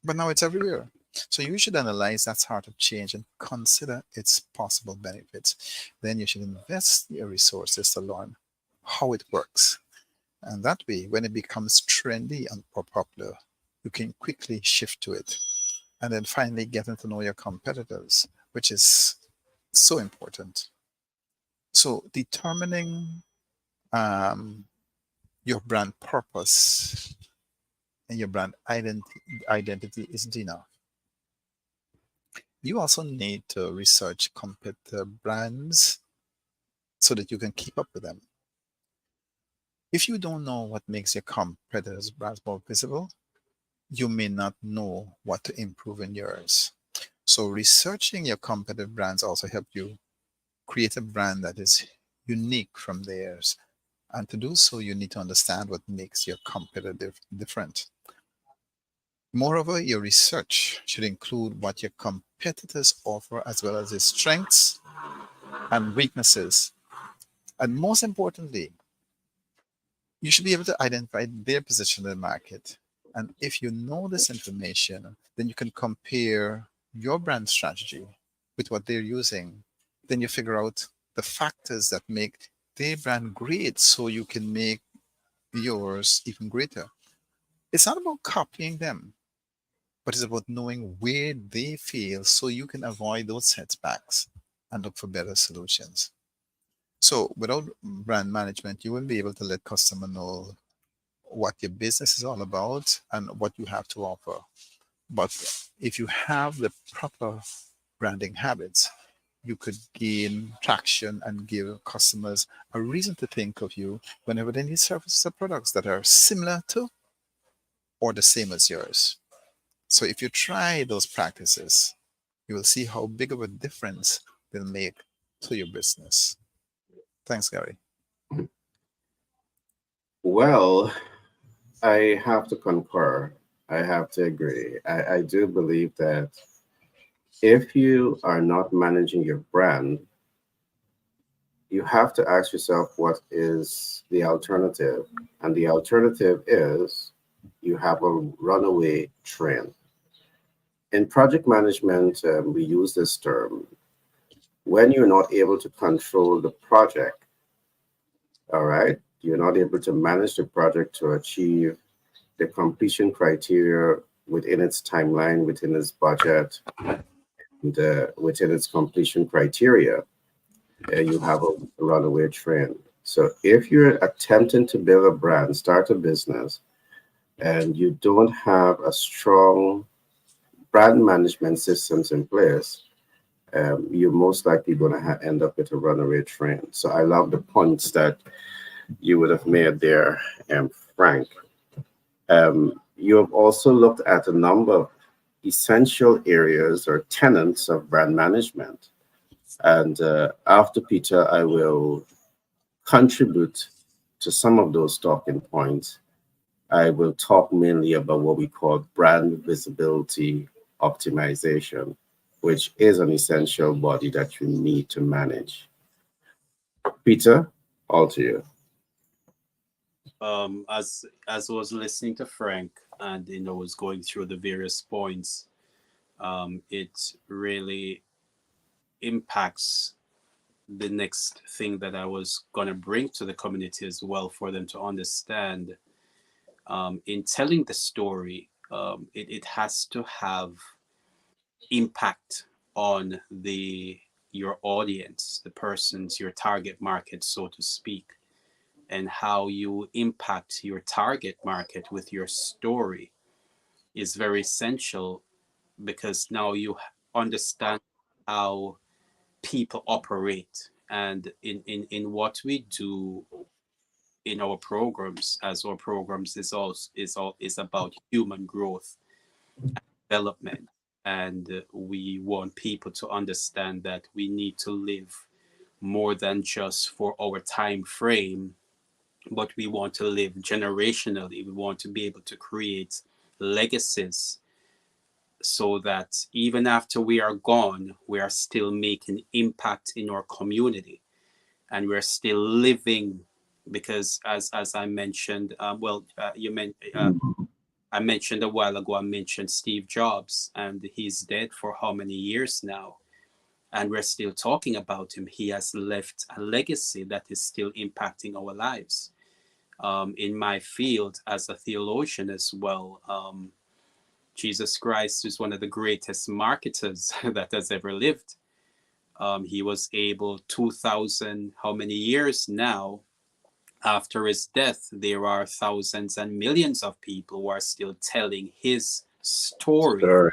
but now it's everywhere. So you should analyze that sort of change and consider its possible benefits. Then you should invest your resources to learn how it works. And that way, when it becomes trendy and popular, you can quickly shift to it. And then finally, getting to know your competitors, which is so important. So determining your brand purpose and your brand identity isn't enough. You also need to research competitor brands so that you can keep up with them. If you don't know what makes your competitors' brands more visible, you may not know what to improve in yours. So researching your competitive brands also help you create a brand that is unique from theirs. And to do so, you need to understand what makes your competitor different. Moreover, your research should include what your competitors offer as well as their strengths and weaknesses. And most importantly, you should be able to identify their position in the market. And if you know this information, then you can compare your brand strategy with what they're using. Then you figure out the factors that make their brand great so you can make yours even greater. It's not about copying them, but it's about knowing where they fail so you can avoid those setbacks and look for better solutions. So without brand management, you won't be able to let customer know what your business is all about and what you have to offer. But if you have the proper branding habits, you could gain traction and give customers a reason to think of you whenever they need services or products that are similar to or the same as yours. So if you try those practices, you will see how big of a difference they'll make to your business. Thanks, Gary. Well, I have to concur. I have to agree. I do believe that if you are not managing your brand, you have to ask yourself what is the alternative. And the alternative is you have a runaway train. In project management, we use this term when you're not able to control the project, all right? You're not able to manage the project to achieve the completion criteria within its timeline, within its budget, and within its completion criteria, you have a runaway train. So if you're attempting to build a brand, start a business, and you don't have a strong brand management systems in place, you're most likely going to end up with a runaway train. So I love the points that you would have made there, Frank. You have also looked at a number of essential areas or tenets of brand management. And after Peter, I will contribute to some of those talking points. I will talk mainly about what we call brand visibility optimization, which is an essential body that you need to manage. Peter, all to you. As I was listening to Frank and was going through the various points, it really impacts the next thing that I was gonna bring to the community as well for them to understand. In telling the story, it has to have impact on the your audience, the persons, your target market, so to speak, and how you impact your target market with your story is very essential, because now you understand how people operate. And in what we do in our programs, as our programs is about human growth, development, and we want people to understand that we need to live more than just for our time frame, but we want to live generationally. We want to be able to create legacies, so that even after we are gone, we are still making impact in our community, and we're still living. Because as I mentioned, I mentioned a while ago, I mentioned Steve Jobs, and he's dead for how many years now? And we're still talking about him. He has left a legacy that is still impacting our lives. In my field as a theologian as well, Jesus Christ is one of the greatest marketers that has ever lived. He was able, 2000, how many years now, after his death, there are thousands and millions of people who are still telling his story. Sure.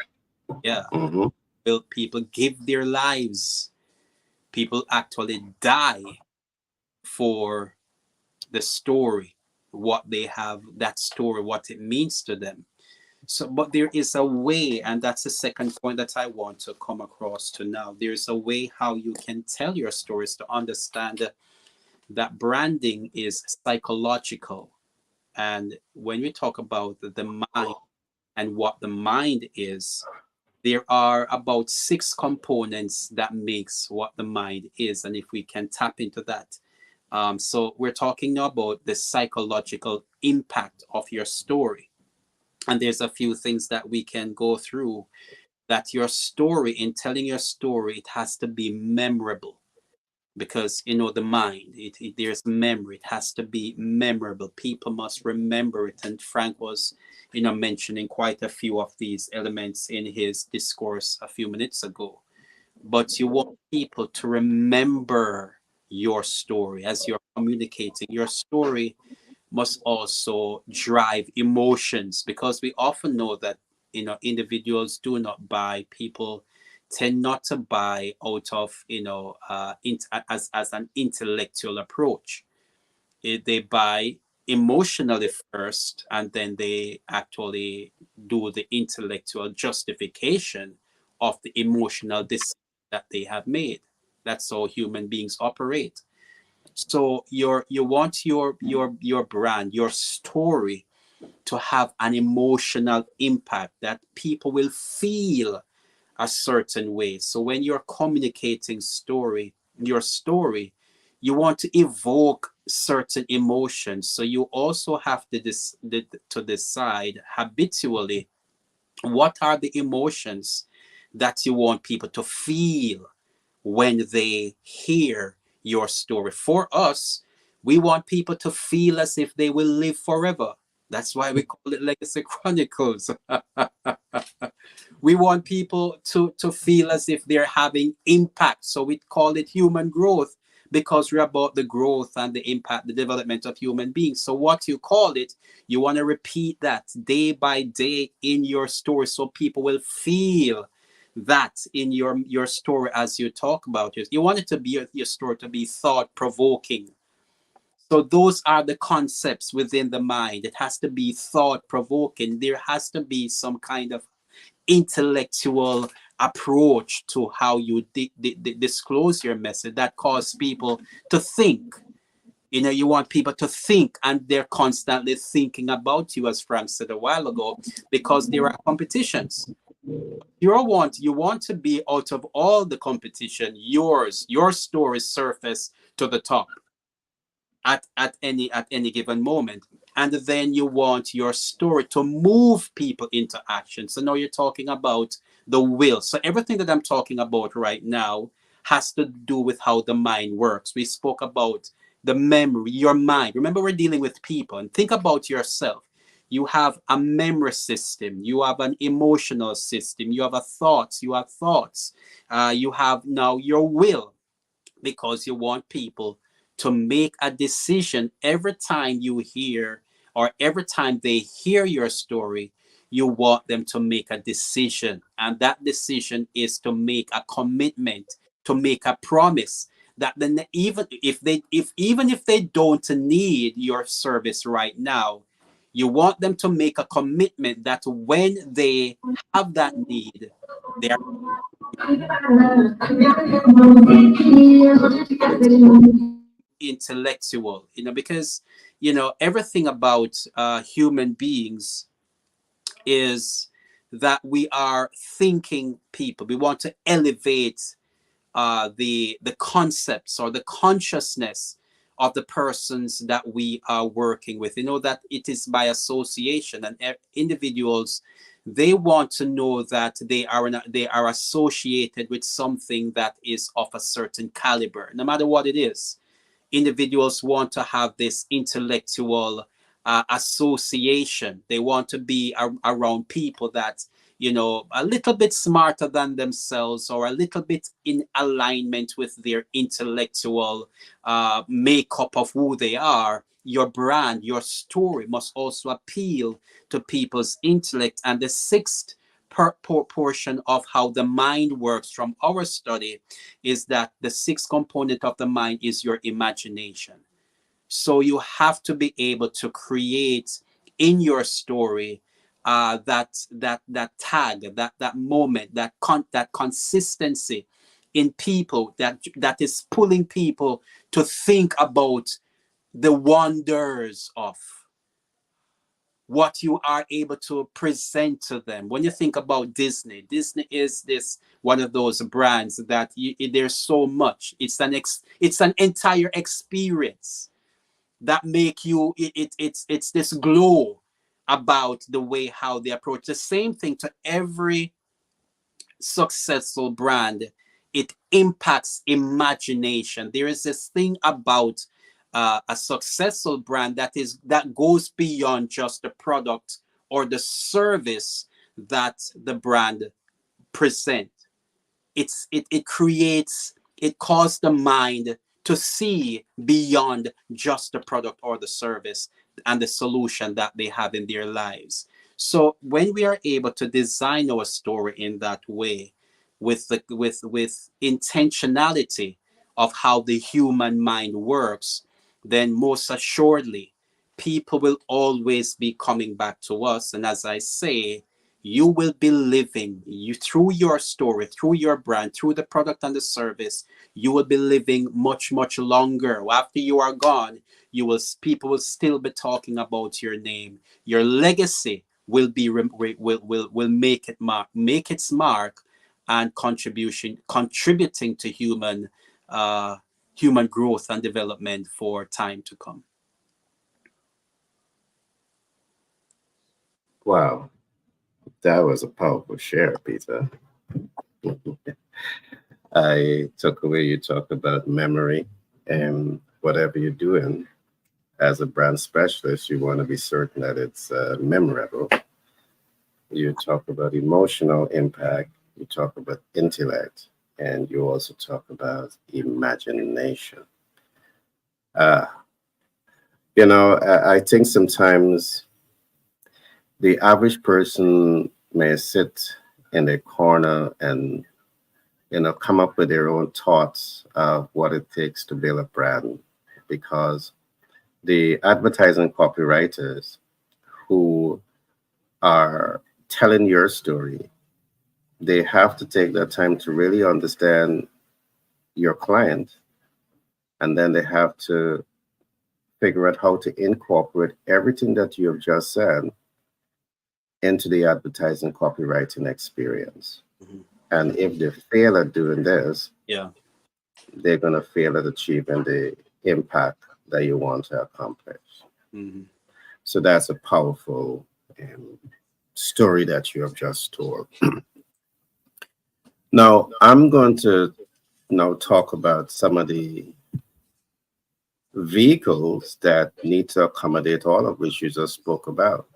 Yeah. Mhm. People give their lives. People actually die for the story, what they have, that story, what it means to them. So, but there is a way, and that's the second point that I want to come across to now. There's a way how you can tell your stories to understand that branding is psychological. And when we talk about the mind and what the mind is, there are about six components that makes what the mind is. And if we can tap into that, so we're talking now about the psychological impact of your story. And there's a few things that we can go through. That your story, in telling your story, it has to be memorable, because the mind, there's memory. It has to be memorable. People must remember it. And Frank was mentioning quite a few of these elements in his discourse a few minutes ago. But you want people to remember your story as you're communicating. Your story must also drive emotions, because we often know that individuals do not buy, people tend not to buy out of as an intellectual approach. They buy emotionally first, and then they actually do the intellectual justification of the emotional decision that they have made. That's how human beings operate. So you want your brand, your story, to have an emotional impact, that people will feel a certain way. So when you're communicating your story, you want to evoke certain emotions. So you also have to decide habitually, what are the emotions that you want people to feel when they hear your story. For us, we want people to feel as if they will live forever. That's why we call it Legacy Chronicles. We want people to feel as if they're having impact. So we call it human growth, because we're about the growth and the impact, the development of human beings. So what you call it, you want to repeat that day by day in your story, so people will feel that in your story as you talk about it. You want it to be your story to be thought provoking. So those are the concepts within the mind. It has to be thought provoking. There has to be some kind of intellectual approach to how you disclose your message that cause people to think. You want people to think, and they're constantly thinking about you, as Frank said a while ago, because there are competitions. You want to be out of all the competition, your story surface to the top at any given moment, and then you want your story to move people into action. So now you're talking about the will. So everything that I'm talking about right now has to do with how the mind works. We spoke about the memory, your mind. Remember, we're dealing with people, and think about yourself. You have a memory system, you have an emotional system, you have thoughts, you have now your will, because you want people to make a decision every time you hear, or every time they hear your story. You want them to make a decision, and that decision is to make a commitment, to make a promise that then, even if they don't need your service right now, you want them to make a commitment that when they have that need, they are intellectual, because everything about human beings is that we are thinking people. We want to elevate the concepts or the consciousness of the persons that we are working with. That it is by association, and individuals, they want to know that they are associated with something that is of a certain caliber, no matter what it is. Individuals want to have this intellectual association. They want to be around people that, a little bit smarter than themselves, or a little bit in alignment with their intellectual makeup of who they are. Your brand, your story must also appeal to people's intellect. And the sixth portion of how the mind works from our study is that the sixth component of the mind is your imagination. So you have to be able to create in your story that tag, that moment, that consistency in people, that is pulling people to think about the wonders of what you are able to present to them. When you think about Disney is this one of those brands that there's so much. It's an entire experience that make you it's this glow about the way how they approach the same thing. To every successful brand, it impacts imagination. There is this thing about a successful brand that goes beyond just the product or the service that the brand present. It causes the mind to see beyond just the product or the service and the solution that they have in their lives. So when we are able to design our story in that way, with intentionality of how the human mind works, then most assuredly people will always be coming back to us. And as I say, you will be living, you through your story, through your brand, through the product and the service, you will be living much, much longer. After you are gone, people will still be talking about your name. Your legacy will be will make its mark and contributing to human growth and development for time to come. Wow, that was a powerful share, Peter. I took away you talk about memory, and whatever you're doing as a brand specialist, you want to be certain that it's memorable. You talk about emotional impact, you talk about intellect, and you also talk about imagination. Uh, I think sometimes the average person may sit in a corner and come up with their own thoughts of what it takes to build a brand, because the advertising copywriters who are telling your story. They have to take that time to really understand your client, and then they have to figure out how to incorporate everything that you have just said into the advertising copywriting experience. Mhm. And if they fail at doing this, Yeah. they're going to fail at achieving the impact that you want to accomplish. Hmm. So that's a powerful story that you have just told. Now, I'm going to now talk about some of the vehicles that need to accommodate all of which you just spoke about.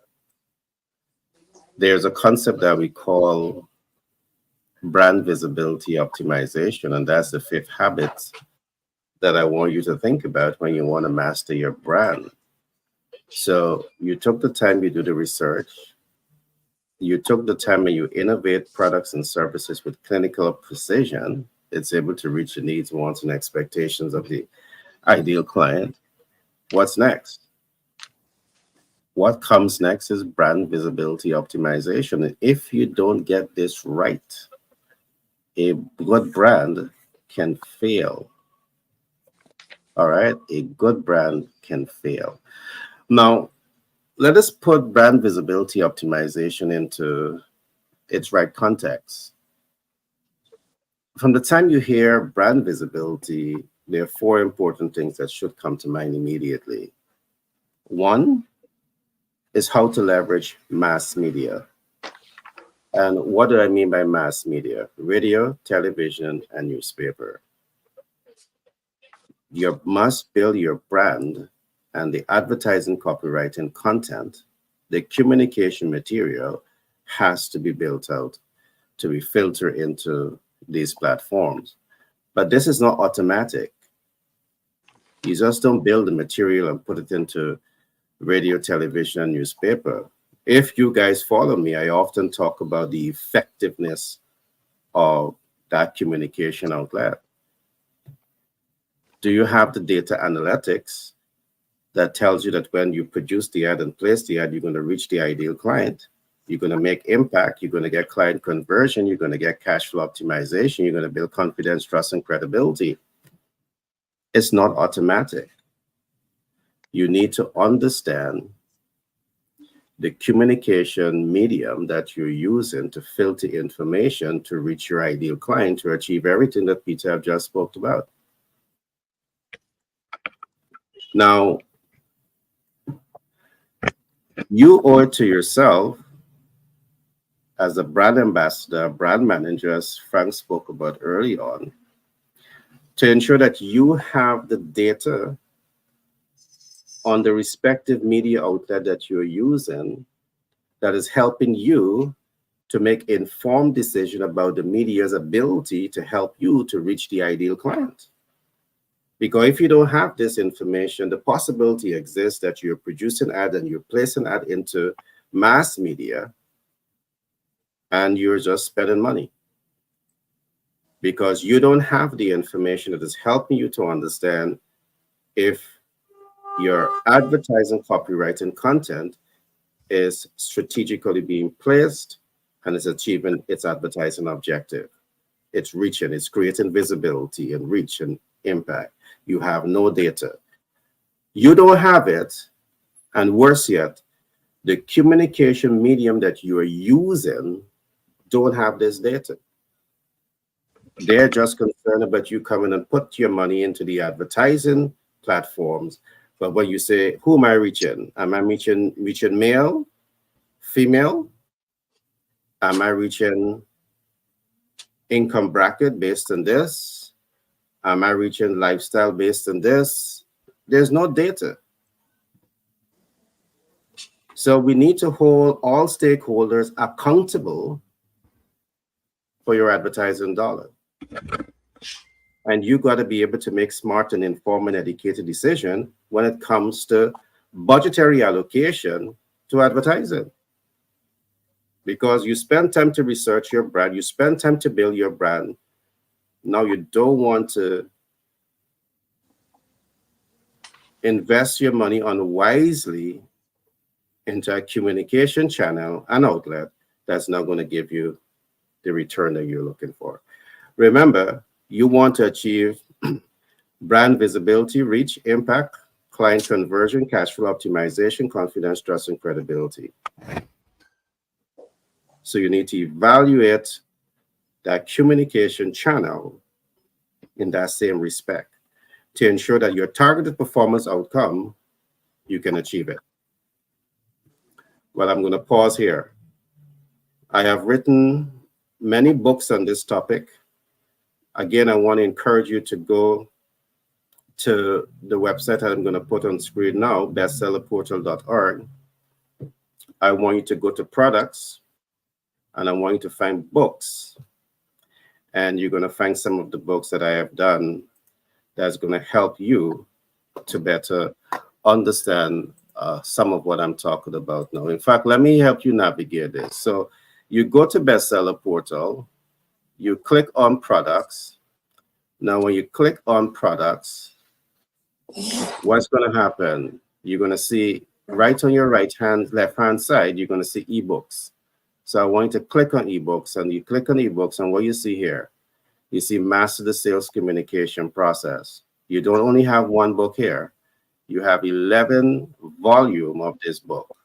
There's a concept that we call brand visibility optimization, and that's the fifth habit that I want you to think about when you want to master your brand. So you took the time, you do the research, you took the time and you innovate products and services with clinical precision. It's able to reach the needs, wants, and expectations of the ideal client. What's next? What comes next is brand visibility optimization. And if you don't get this right, a good brand can fail. All right, a good brand can fail. Now, let us put brand visibility optimization into its right context. From the time you hear brand visibility, there are four important things that should come to mind immediately. One is how to leverage mass media. And what do I mean by mass media? Radio, television, and newspaper. You must build your brand and the advertising, copywriting content, the communication material has to be built out to be filtered into these platforms. But this is not automatic. You just don't build the material and put it into radio, television, and newspaper. If you guys follow me, I often talk about the effectiveness of that communication outlet. Do you have the data analytics that tells you that when you produce the ad and place the ad, you're going to reach the ideal client? You're going to make impact. You're going to get client conversion. You're going to get cash flow optimization. You're going to build confidence, trust, and credibility. It's not automatic. You need to understand the communication medium that you're using to filter information to reach your ideal client to achieve everything that Peter have just spoke about. Now, you owe it to yourself as a brand ambassador, brand manager, as Frank spoke about early on, to ensure that you have the data on the respective media outlet that you're using that is helping you to make informed decision about the media's ability to help you to reach the ideal client. Because if you don't have this information, the possibility exists that you're producing ad and you're placing ad into mass media and you're just spending money because you don't have the information that is helping you to understand if your advertising, copywriting content is strategically being placed and is achieving its advertising objective. It's reaching, it's creating visibility and reach and impact. You have no data. You don't have it, and worse yet, the communication medium that you are using don't have this data. They're just concerned about you coming and put your money into the advertising platforms. But when you say, who am I reaching? Am I reaching male, female? Am I reaching income bracket based on this? Am I reaching lifestyle based on this? There's no data. So we need to hold all stakeholders accountable for your advertising dollar. And you got to be able to make smart and informed and educated decision when it comes to budgetary allocation to advertising. Because you spend time to research your brand, you spend time to build your brand. Now you don't want to invest your money unwisely into a communication channel and outlet that's not going to give you the return that you're looking for. Remember, you want to achieve brand visibility, reach, impact, client conversion, cash flow optimization, confidence, trust, and credibility. So you need to evaluate that communication channel in that same respect to ensure that your targeted performance outcome, you can achieve it. Well, I'm going to pause here. I have written many books on this topic. Again, I want to encourage you to go to the website that I'm going to put on screen now, bestsellerportal.org. I want you to go to products, and I want you to find books. And you're going to find some of the books that I have done that's going to help you to better understand some of what I'm talking about now. In fact, let me help you navigate this. So you go to Bestseller Portal, you click on products. Now, when you click on products, what's going to happen? You're going to see right on your left-hand side, you're going to see ebooks. So I want you to click on ebooks, and you click on ebooks, and what you see here, you see Master the Sales Communication Process. You don't only have one book here. You have 11 volume of this book.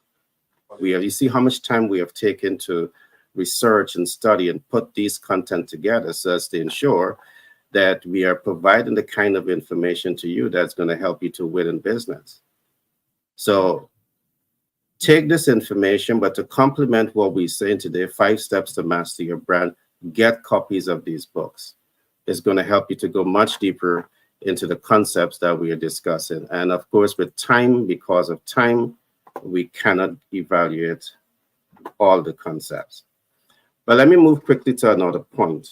You see how much time we have taken to research and study and put these content together so as to ensure that we are providing the kind of information to you that's going to help you to win in business. So take this information, but to complement what we're saying today, 5 steps to master your brand, get copies of these books. It's going to help you to go much deeper into the concepts that we are discussing. And of course, with time, because of time, we cannot evaluate all the concepts. But let me move quickly to another point.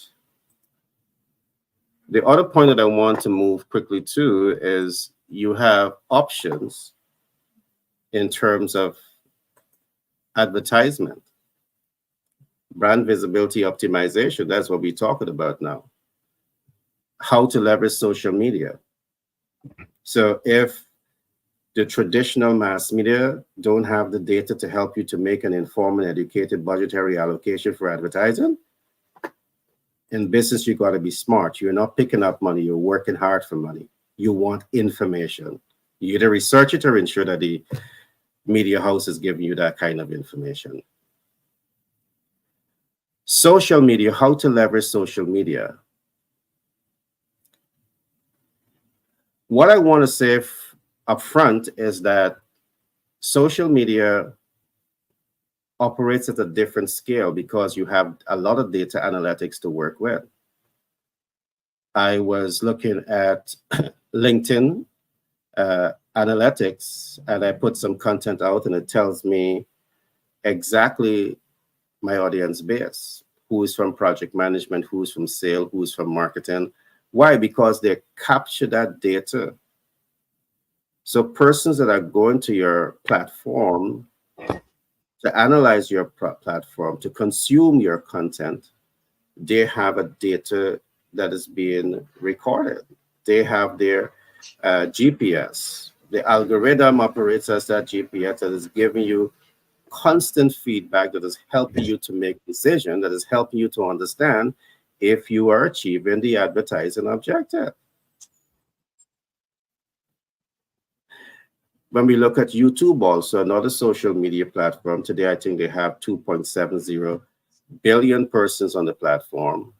The other point that I want to move quickly to is you have options in terms of advertisement, brand visibility optimization. That's what we're talking about now. How to leverage social media. So if the traditional mass media don't have the data to help you to make an informed and educated budgetary allocation for advertising, in business, you got to be smart. You're not picking up money. You're working hard for money. You want information. You either research it or ensure that the media house is giving you that kind of information. Social media, how to leverage social media. What I want to say up front is that social media operates at a different scale because you have a lot of data analytics to work with. I was looking at LinkedIn analytics, and I put some content out, and it tells me exactly my audience base, who is from project management, who is from sales, who is from marketing. Why? Because they capture that data. So persons that are going to your platform to analyze your platform, to consume your content, they have a data that is being recorded. They have their GPS. The algorithm operates as that GPS that is giving you constant feedback, that is helping you to make decisions, that is helping you to understand if you are achieving the advertising objective. When we look at YouTube, also another social media platform, today I think they have 2.70 billion persons on the platform.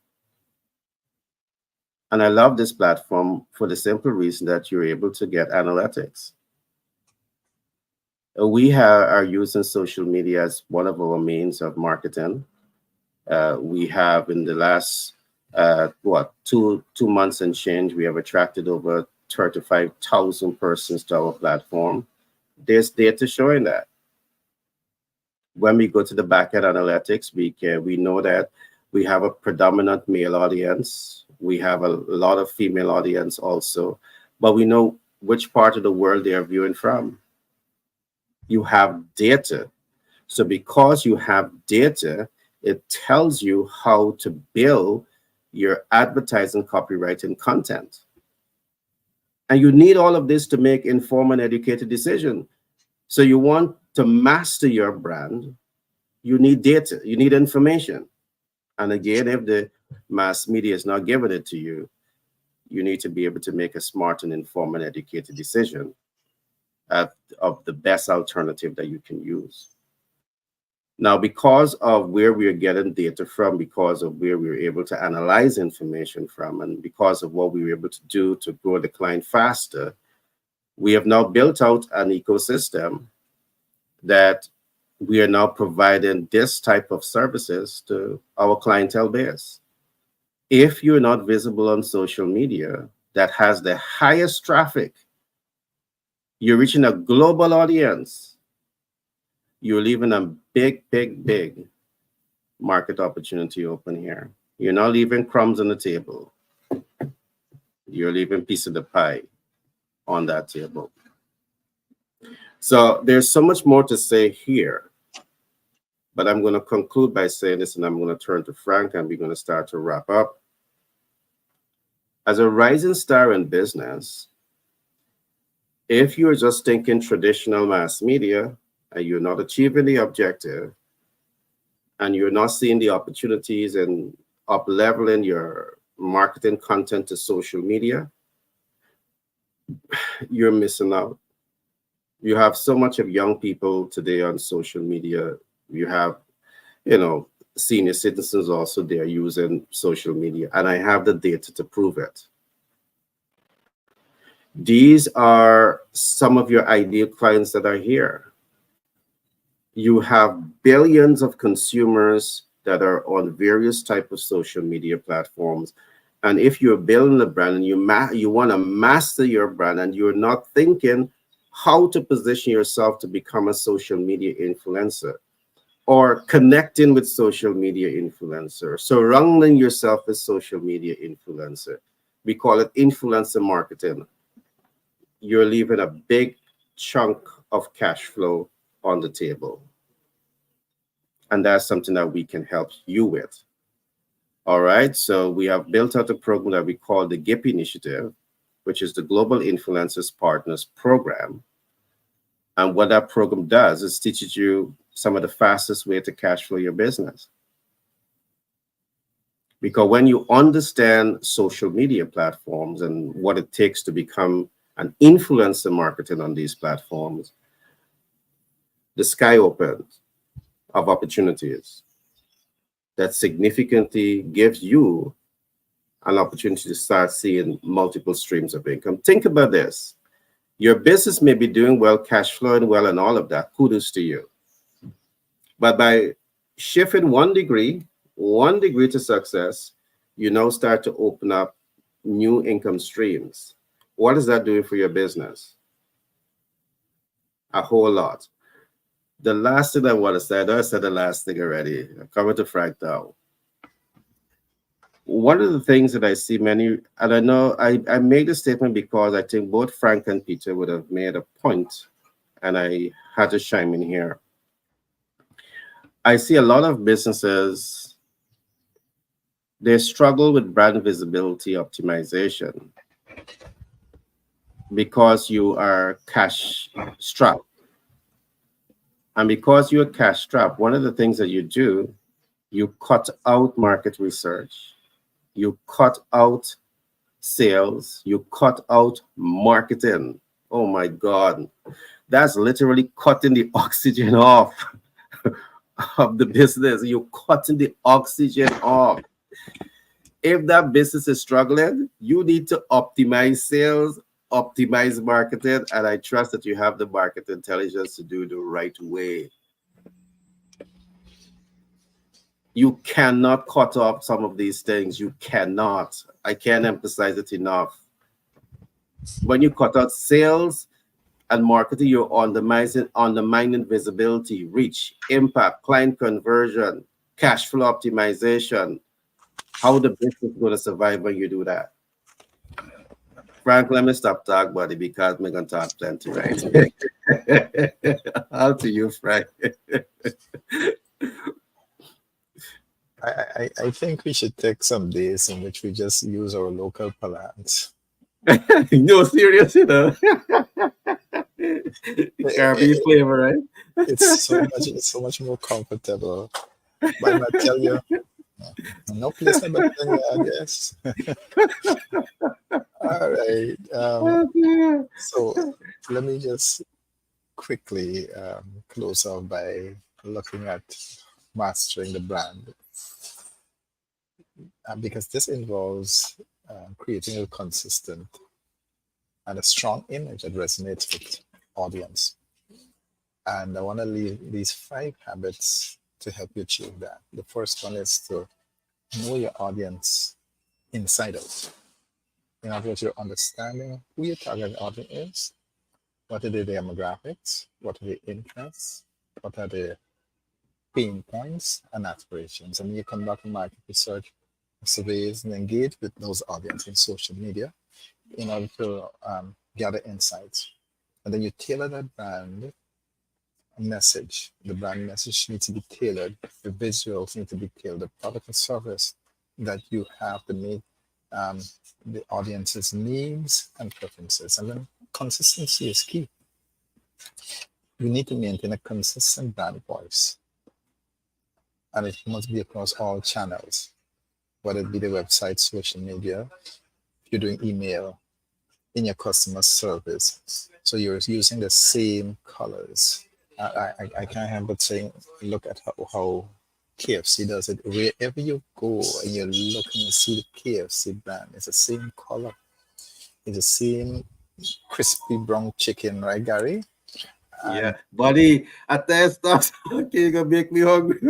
And I love this platform for the simple reason that you're able to get analytics. We are using social media as one of our means of marketing. We have in the last, two months and change, we have attracted over 35,000 persons to our platform. There's data showing that. When we go to the backend analytics, we know that we have a predominant male audience. We have a lot of female audience also, but we know which part of the world they are viewing from. You have data. So because you have data, it tells you how to build your advertising, copywriting content. And you need all of this to make informed and educated decisions. So you want to master your brand. You need data, you need information. And again, if the mass media is not giving it to you, you need to be able to make a smart and informed and educated decision at, of the best alternative that you can use. Now, because of where we are getting data from, because of where we were able to analyze information from, and because of what we were able to do to grow the client faster, we have now built out an ecosystem that we are now providing this type of services to our clientele base. If you're not visible on social media that has the highest traffic, you're reaching a global audience, you're leaving a big, big, big market opportunity open here. You're not leaving crumbs on the table. You're leaving piece of the pie on that table. So there's so much more to say here, but I'm going to conclude by saying this, and I'm going to turn to Frank, and we're going to start to wrap up. As a rising star in business, if you're just thinking traditional mass media and you're not achieving the objective, and you're not seeing the opportunities and up leveling your marketing content to social media, you're missing out. You have so much of young people today on social media. You have, senior citizens also there using social media, and I have the data to prove it. These are some of your ideal clients that are here. You have billions of consumers that are on various type of social media platforms. And if you're building a brand and you want to master your brand, and you're not thinking how to position yourself to become a social media influencer, or connecting with social media influencer, surrounding yourself with social media influencer, we call it influencer marketing, you're leaving a big chunk of cash flow on the table. And that's something that we can help you with. All right. So we have built out a program that we call the GIP Initiative, which is the Global Influencers Partners Program. And what that program does is teaches you some of the fastest way to cash flow your business. Because when you understand social media platforms and what it takes to become an influencer marketing on these platforms, the sky opens of opportunities that significantly gives you an opportunity to start seeing multiple streams of income. Think about this. Your business may be doing well, cash flowing well, and all of that. Kudos to you. But by shifting 1 degree to success, you now start to open up new income streams. What is that doing for your business? A whole lot. The last thing I want to say, I know I said the last thing already. I'm coming to Frank now. One of the things that I see many, and I know I made the statement because I think both Frank and Peter would have made a point, and I had to chime in here. I see a lot of businesses, they struggle with brand visibility optimization because you are cash strapped. And because you're cash strapped, one of the things that you do, you cut out market research, you cut out sales, you cut out marketing. Oh my God. That's literally cutting the oxygen off of the business. You're cutting the oxygen off. If that business is struggling, you need to optimize sales, optimize marketing, and I trust that you have the market intelligence to do it the right way. You cannot cut off some of these things. You cannot. I can't emphasize it enough. When you cut out sales and marketing, you're undermining visibility, reach, impact, client conversion, cash flow optimization. How the business is going to survive when you do that? Frank, let me stop talking, buddy, because we're going to talk plenty, right? How to you, Frank? I think we should take some days in which we just use our local parlance. No, serious, Caribbean flavor, right? It's so much more comfortable. But I might tell you, no place no better than your yes. All right. Okay. So let me just quickly close off by looking at mastering the brand, because this involves creating a consistent and a strong image that resonates with audience. And I want to leave these 5 habits to help you achieve that. The first one is to know your audience inside out. In other words, you're understanding who your target audience is, what are the demographics, what are the interests, what are the pain points and aspirations. And you conduct market research surveys and engage with those audience in social media in order to gather insights. And then you tailor that brand message. The brand message needs to be tailored. The visuals need to be tailored. The product and service that you have to meet um, the audience's needs and preferences. And then consistency is key. You need to maintain a consistent brand voice, and it must be across all channels, whether it be the website, social media, if you're doing email, in your customer service. So you're using the same colors. I can't help but saying, look at how KFC does it. Wherever you go and you're looking and see the KFC brand, it's the same color. It's the same crispy brown chicken, right, Gary? Yeah, buddy, I tell you stuff. Okay, you're gonna make me hungry.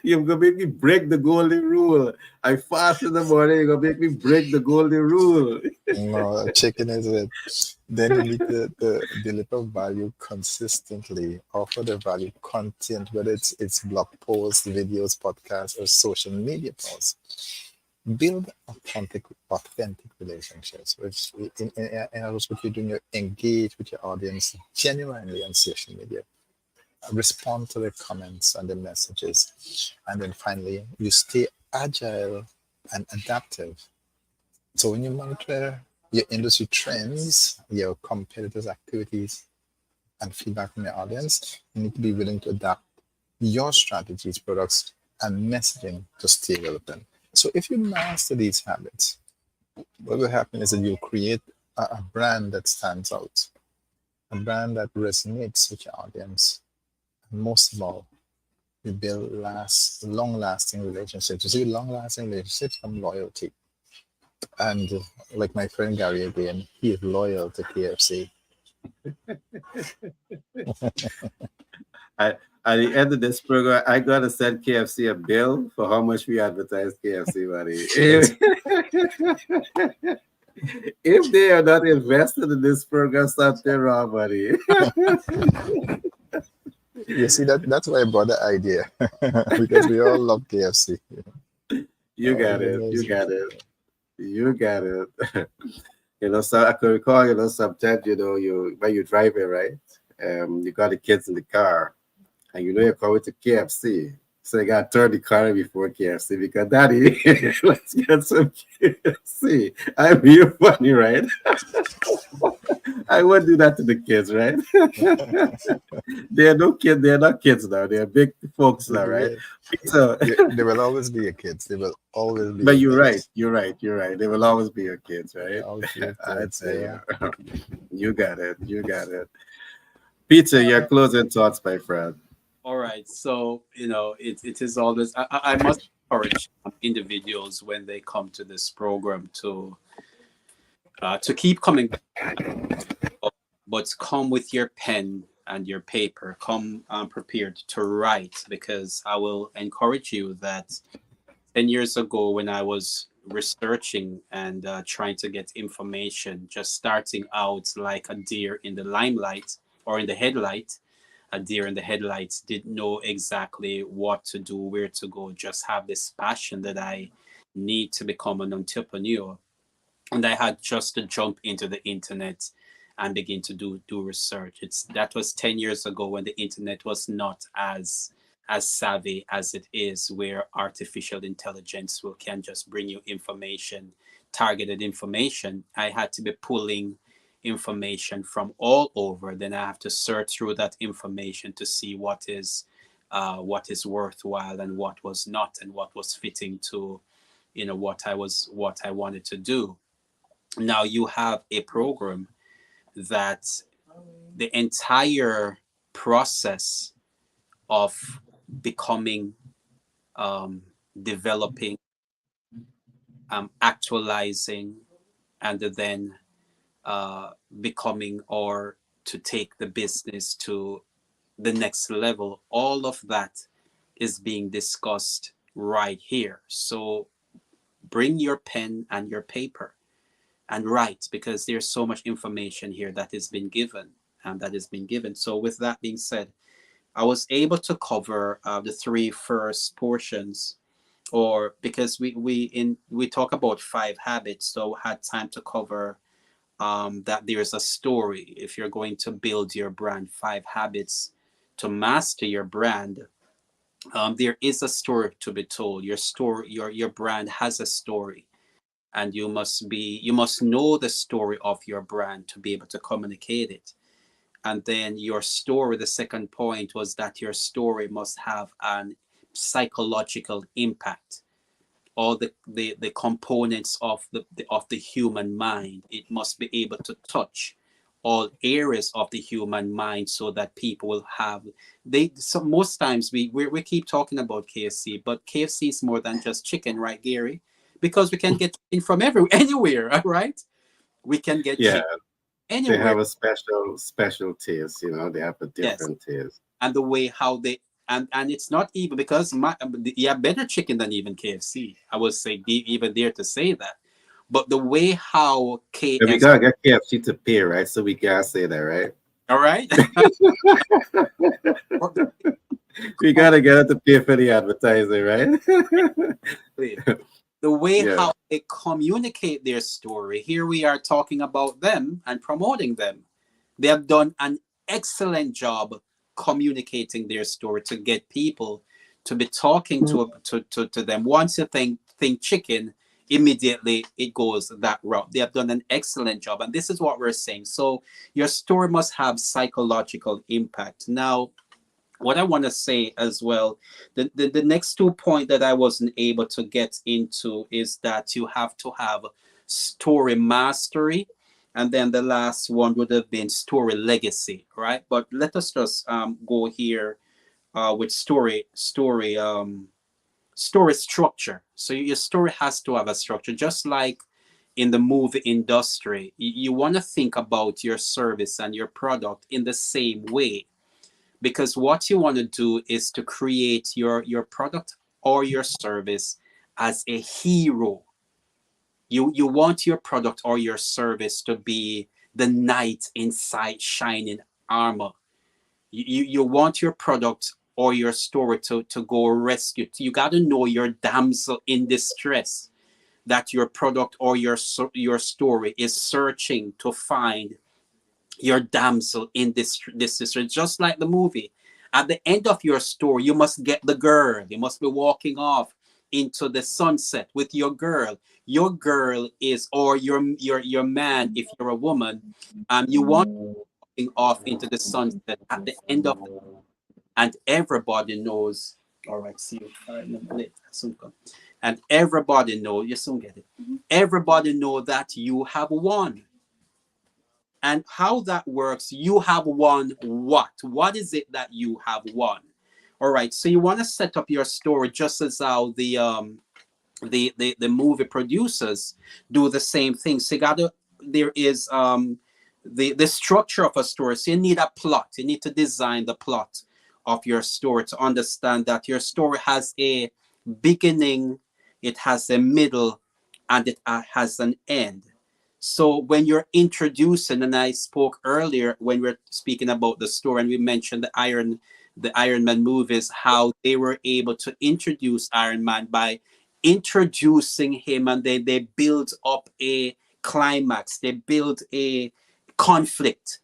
You're gonna make me break the golden rule. I fast in the morning. You're gonna make me break the golden rule. No, chicken is it. Then you need to deliver value consistently, offer the value content, whether it's blog posts, videos, podcasts, or social media posts. Build authentic relationships, which in other words, what you're doing, you engage with your audience genuinely on social media. Respond to the comments and the messages. And then finally, you stay agile and adaptive. So when you monitor your industry trends, your competitors' activities, and feedback from your audience, you need to be willing to adapt your strategies, products, and messaging to stay relevant. So if you master these habits, what will happen is that you'll create a brand that stands out, a brand that resonates with your audience. And most of all, you build long-lasting relationships. You see, long-lasting relationships from loyalty. And like my friend Gary again, he is loyal to KFC. I, at the end of this program, I gotta send KFC a bill for how much we advertise KFC, buddy. Yes. If they are not invested in this program, something wrong, buddy. You see, that's why I brought the idea because we all love KFC. You Oh, got it. You goodness. got it. You got it. So I could recall, sometimes, you when you're driving, right? You got the kids in the car, and you're going to KFC. So you got to turn the car before KFC because daddy, let's get some KFC. I'm being funny, right? I would do that to the kids, right? They're no kids, they're not kids now. They're big folks now, right? Yeah. So There will always be your kids. There will always be but your you're right, kids. you're right. They will always be your kids, right? Always be your I kids. tell Yeah. you. You got it. You got it. Peter, your closing thoughts, my friend. All right. So, it is always, I must encourage individuals when they come to this program to keep coming back, but come with your pen and your paper. Come prepared to write, because I will encourage you that 10 years ago, when I was researching and trying to get information, just starting out like a deer in the limelight or in the headlight, a deer in the headlights, didn't know exactly what to do, where to go, just have this passion that I need to become an entrepreneur. And I had just to jump into the internet and begin to do research. That was 10 years ago, when the internet was not as savvy as it is, where artificial intelligence can just bring you information, targeted information. I had to be pulling information from all over. Then I have to search through that information to see what is worthwhile and what was not, and what was fitting to, what I wanted to do. Now you have a program that the entire process of becoming, um, developing, actualizing, and then becoming, or to take the business to the next level, all of that is being discussed right here. So bring your pen and your paper and write, because there's so much information here that has been given, and that has been given. So with that being said, I was able to cover the three first portions, or because we talk about five habits, so had time to cover, that there's a story. If you're going to build your brand, five habits to master your brand, there is a story to be told. Your story, your brand has a story, and you must know the story of your brand to be able to communicate it. And then your story, the second point was that your story must have an psychological impact. All the components of the human mind, it must be able to touch all areas of the human mind, so that people will have, they so most times we keep talking about KFC, but KFC is more than just chicken, right, Gary? Because we can get chicken from everywhere, anywhere, right? We can get Yeah, chicken they anywhere. have a special taste. They have a Yes. different taste. And the way how they, and it's not even because you have better chicken than even KFC. I would say, even dare to say that. But the way how And we KFC, gotta get KFC to pay, right? So we can't say that, right? all right, We gotta get it to pay for the advertising, right? the way Yeah. how they communicate their story. Here we are talking about them and promoting them. They have done an excellent job communicating their story to get people to be talking to them. Once you think chicken, immediately it goes that route. They have done an excellent job, and this is what we're saying. So your story must have psychological impact. Now, what I want to say as well, the next 2 points that I wasn't able to get into is that you have to have story mastery. And then the last one would have been story legacy, right? But let us just go here with story structure. So your story has to have a structure, just like in the movie industry. You want to think about your service and your product in the same way, because what you want to do is to create your product or your service as a hero. You want your product or your service to be the knight inside shining armor. You want your product or your story to go rescue. You got to know your damsel in distress, that your product or your story is searching to find your damsel in this distress. Just like the movie, at the end of your story, you must get the girl. You must be walking off into the sunset with your girl. Your girl is, or your man, if you're a woman, you want walking off into the sunset at the end of the, and everybody knows. All right, see you. All right, no, late. Soon come. And everybody know, you soon get it. Everybody know that you have won. And how that works, you have won what? What is it that you have won? All right, so you want to set up your story just as how the movie producers do the same thing. So you gotta, there is the structure of a story. So you need a plot. You need to design the plot of your story to understand that your story has a beginning, it has a middle, and it has an end. So when you're introducing, and I spoke earlier when we are speaking about the story, and we mentioned the Iron Man movies, how they were able to introduce Iron Man by introducing him, and they build up a climax, they build a conflict.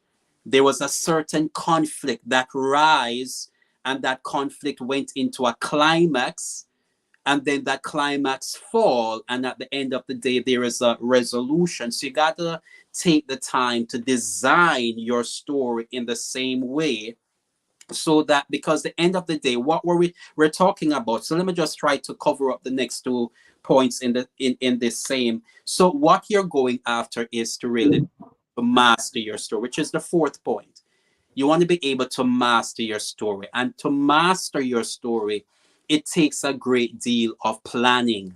There was a certain conflict that rise, and that conflict went into a climax, and then that climax fall, and at the end of the day there is a resolution. So you got to take the time to design your story in the same way, so that, because the end of the day, what we're talking about. So let me just try to cover up the next 2 points in this same. So what you're going after is to really master your story, which is the fourth point. You want to be able to master your story. And to master your story, it takes a great deal of planning.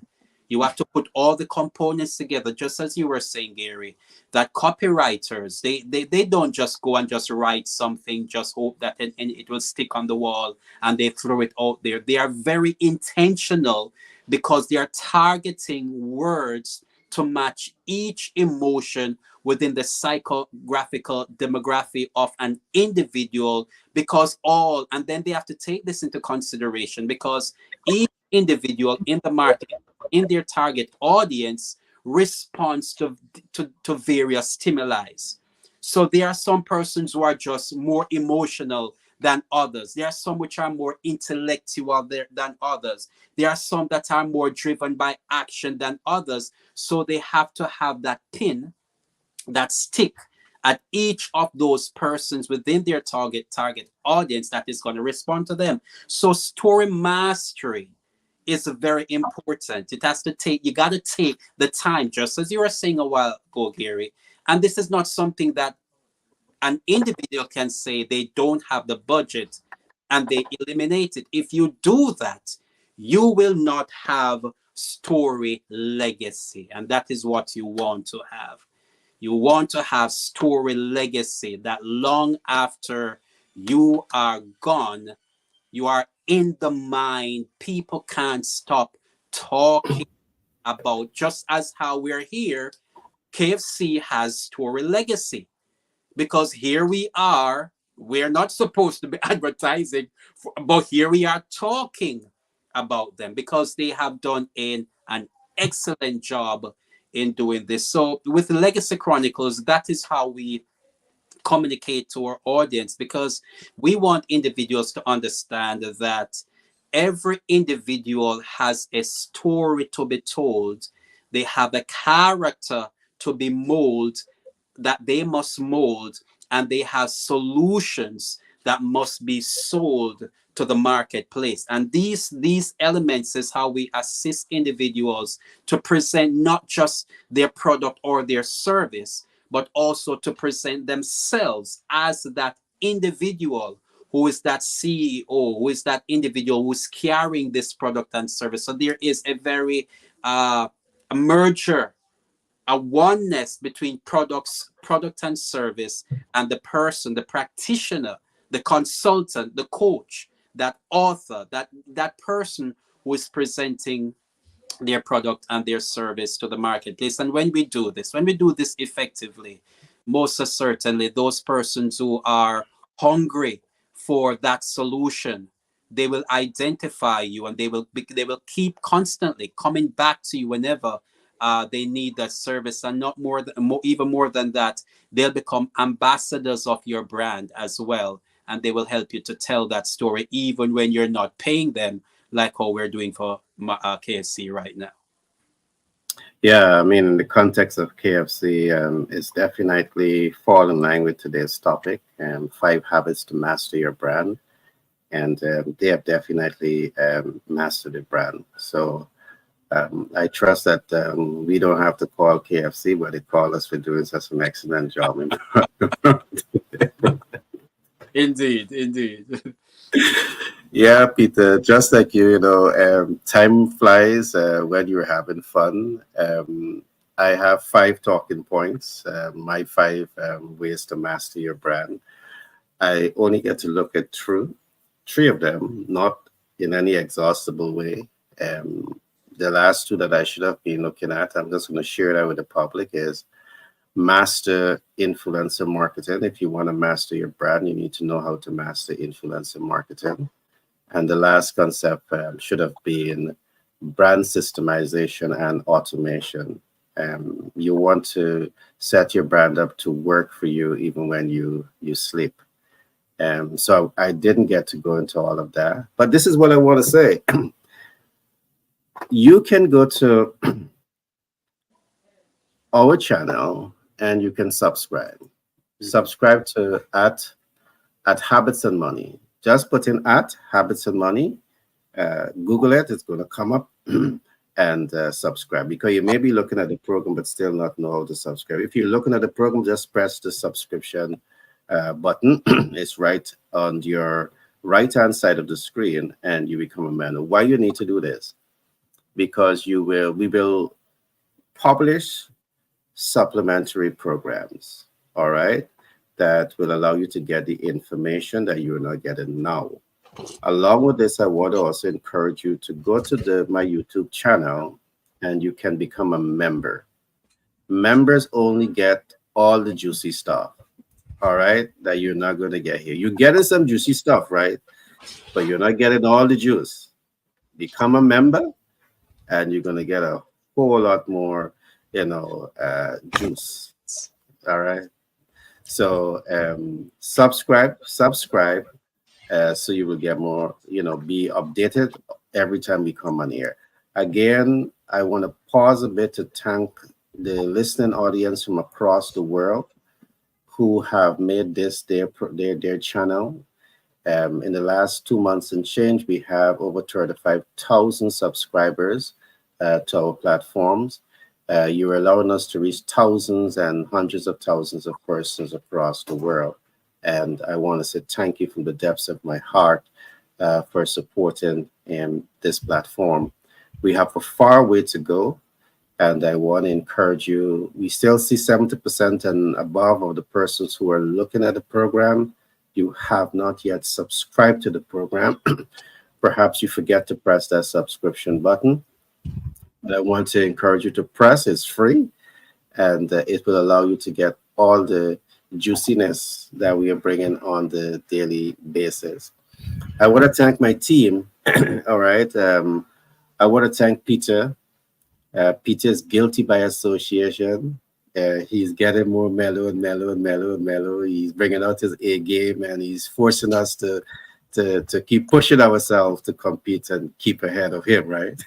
You have to put all the components together, just as you were saying, Gary, that copywriters, they don't just go and just write something, just hope that and it will stick on the wall and they throw it out there. They are very intentional because they are targeting words to match each emotion within the psychographical demographic of an individual, because all, and then they have to take this into consideration, because each individual in the market, in their target audience, responds to various stimuli. So there are some persons who are just more emotional than others. There are some which are more intellectual than others. There are some that are more driven by action than others. So they have to have that pin, that stick at each of those persons within their target audience that is going to respond to them. So story mastery is very important. It has to take, you got to take the time, just as you were saying a while ago, Gary. And this is not something that an individual can say they don't have the budget and they eliminate it. If you do that, you will not have story legacy. And that is what you want to have. You want to have story legacy, that long after you are gone, you are in the mind. People can't stop talking about, just as how we're here. KFC has story legacy, because here we are. We're not supposed to be advertising, but here we are talking about them because they have done an excellent job in doing this. So with Legacy Chronicles, that is how we communicate to our audience, because we want individuals to understand that every individual has a story to be told. They have a character to be molded, that they must mold, and they have solutions that must be sold to the marketplace. And these elements is how we assist individuals to present not just their product or their service, but also to present themselves as that individual who is that CEO, who is that individual who's carrying this product and service. So there is a very a merger, a oneness between product and service, and the person, the practitioner, the consultant, the coach, that author, that person who is presenting their product and their service to the marketplace. And when we do this effectively, most certainly those persons who are hungry for that solution, they will identify you, and they will keep constantly coming back to you whenever they need that service. And not more than even more than that, they'll become ambassadors of your brand as well, and they will help you to tell that story even when you're not paying them, like how we're doing for KFC right now. Yeah, I mean, in the context of KFC, it's definitely fall in line with today's topic, 5 habits to master your brand. And they have definitely mastered the brand. So I trust that we don't have to call KFC, but they call us for doing such an excellent job. Indeed, indeed. Yeah, Peter, just like time flies when you're having fun. I have 5 talking points, my 5 ways to master your brand. I only get to look at three of them, not in any exhaustible way. The last 2 that I should have been looking at, I'm just going to share that with the public, is master influencer marketing. If you want to master your brand, you need to know how to master influencer marketing. And the last concept should have been brand systemization and automation. You want to set your brand up to work for you even when you sleep. So I didn't get to go into all of that. But this is what I want to say. You can go to our channel and you can subscribe. Subscribe to at Habits and Money. Just put in at Habits and Money. Google it, it's going to come up. And subscribe, because you may be looking at the program but still not know how to subscribe. If you're looking at the program, just press the subscription button. It's right on your right hand side of the screen and you become a member. Why you need to do this? Because we will publish supplementary programs, all right, that will allow you to get the information that you're not getting now. Along with this, I want to also encourage you to go to my YouTube channel and you can become a member. Members only get all the juicy stuff, all right, that you're not going to get here. You're getting some juicy stuff, right? But you're not getting all the juice. Become a member and you're going to get a whole lot more, juice, all right? So subscribe, so you will get more, be updated every time we come on here. Again, I want to pause a bit to thank the listening audience from across the world who have made this their channel. In the last 2 months and change, we have over 35,000 subscribers to our platforms. You're allowing us to reach thousands and hundreds of thousands of persons across the world. And I want to say thank you from the depths of my heart for supporting this platform. We have a far way to go, and I want to encourage you. We still see 70% and above of the persons who are looking at the program. You have not yet subscribed to the program. Perhaps you forget to press that subscription button. But I want to encourage you to press. It's free, and it will allow you to get all the juiciness that we are bringing on the daily basis. I want to thank my team. All right. I want to thank Peter. Peter is guilty by association. He's getting more mellow and mellow and mellow and mellow. He's bringing out his A game and he's forcing us to keep pushing ourselves to compete and keep ahead of him, right?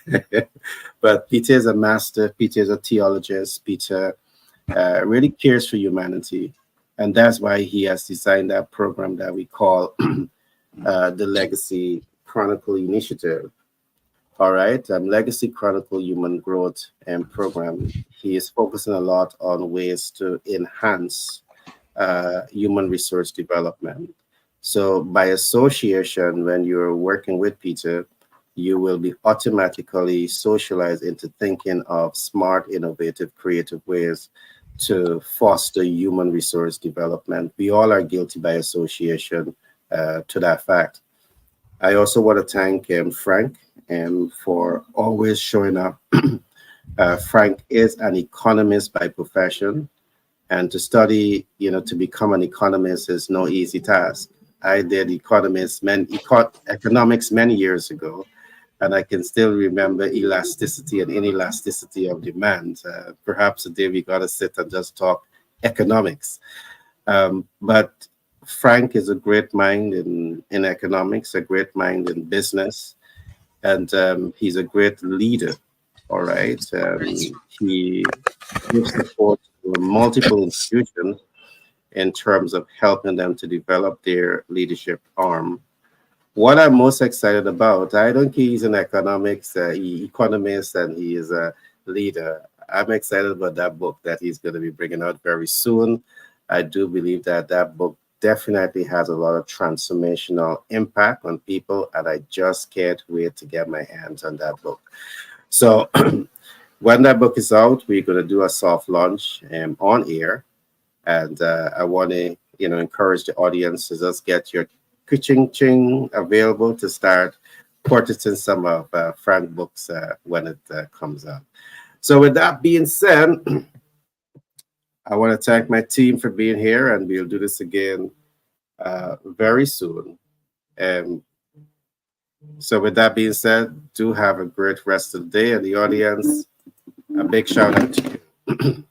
But Peter is a master. Peter is a theologist. Peter really cares for humanity. And that's why he has designed that program that we call the Legacy Chronicle Initiative. All right, Legacy Chronicle Human Growth and Program. He is focusing a lot on ways to enhance human resource development. So by association, when you're working with Peter, you will be automatically socialized into thinking of smart, innovative, creative ways to foster human resource development. We all are guilty by association to that fact. I also want to thank Frank for always showing up. Frank is an economist by profession, and to study, to become an economist is no easy task. I did economics many years ago, and I can still remember elasticity and inelasticity of demand. Perhaps today we got to sit and just talk economics. But Frank is a great mind in economics, a great mind in business, and he's a great leader. All right. He gives support to multiple institutions in terms of helping them to develop their leadership arm. What I'm most excited about, I don't think he's an economist and he is a leader. I'm excited about that book that he's going to be bringing out very soon. I do believe that that book definitely has a lot of transformational impact on people, and I just can't wait to get my hands on that book. So when that book is out, we're going to do a soft launch on air, and I want to encourage the audience to just get your ching ching available to start purchasing some of Frank books when it comes out. So with that being said, I want to thank my team for being here, and we'll do this again very soon. So with that being said, do have a great rest of the day, and the audience, a big shout out to you.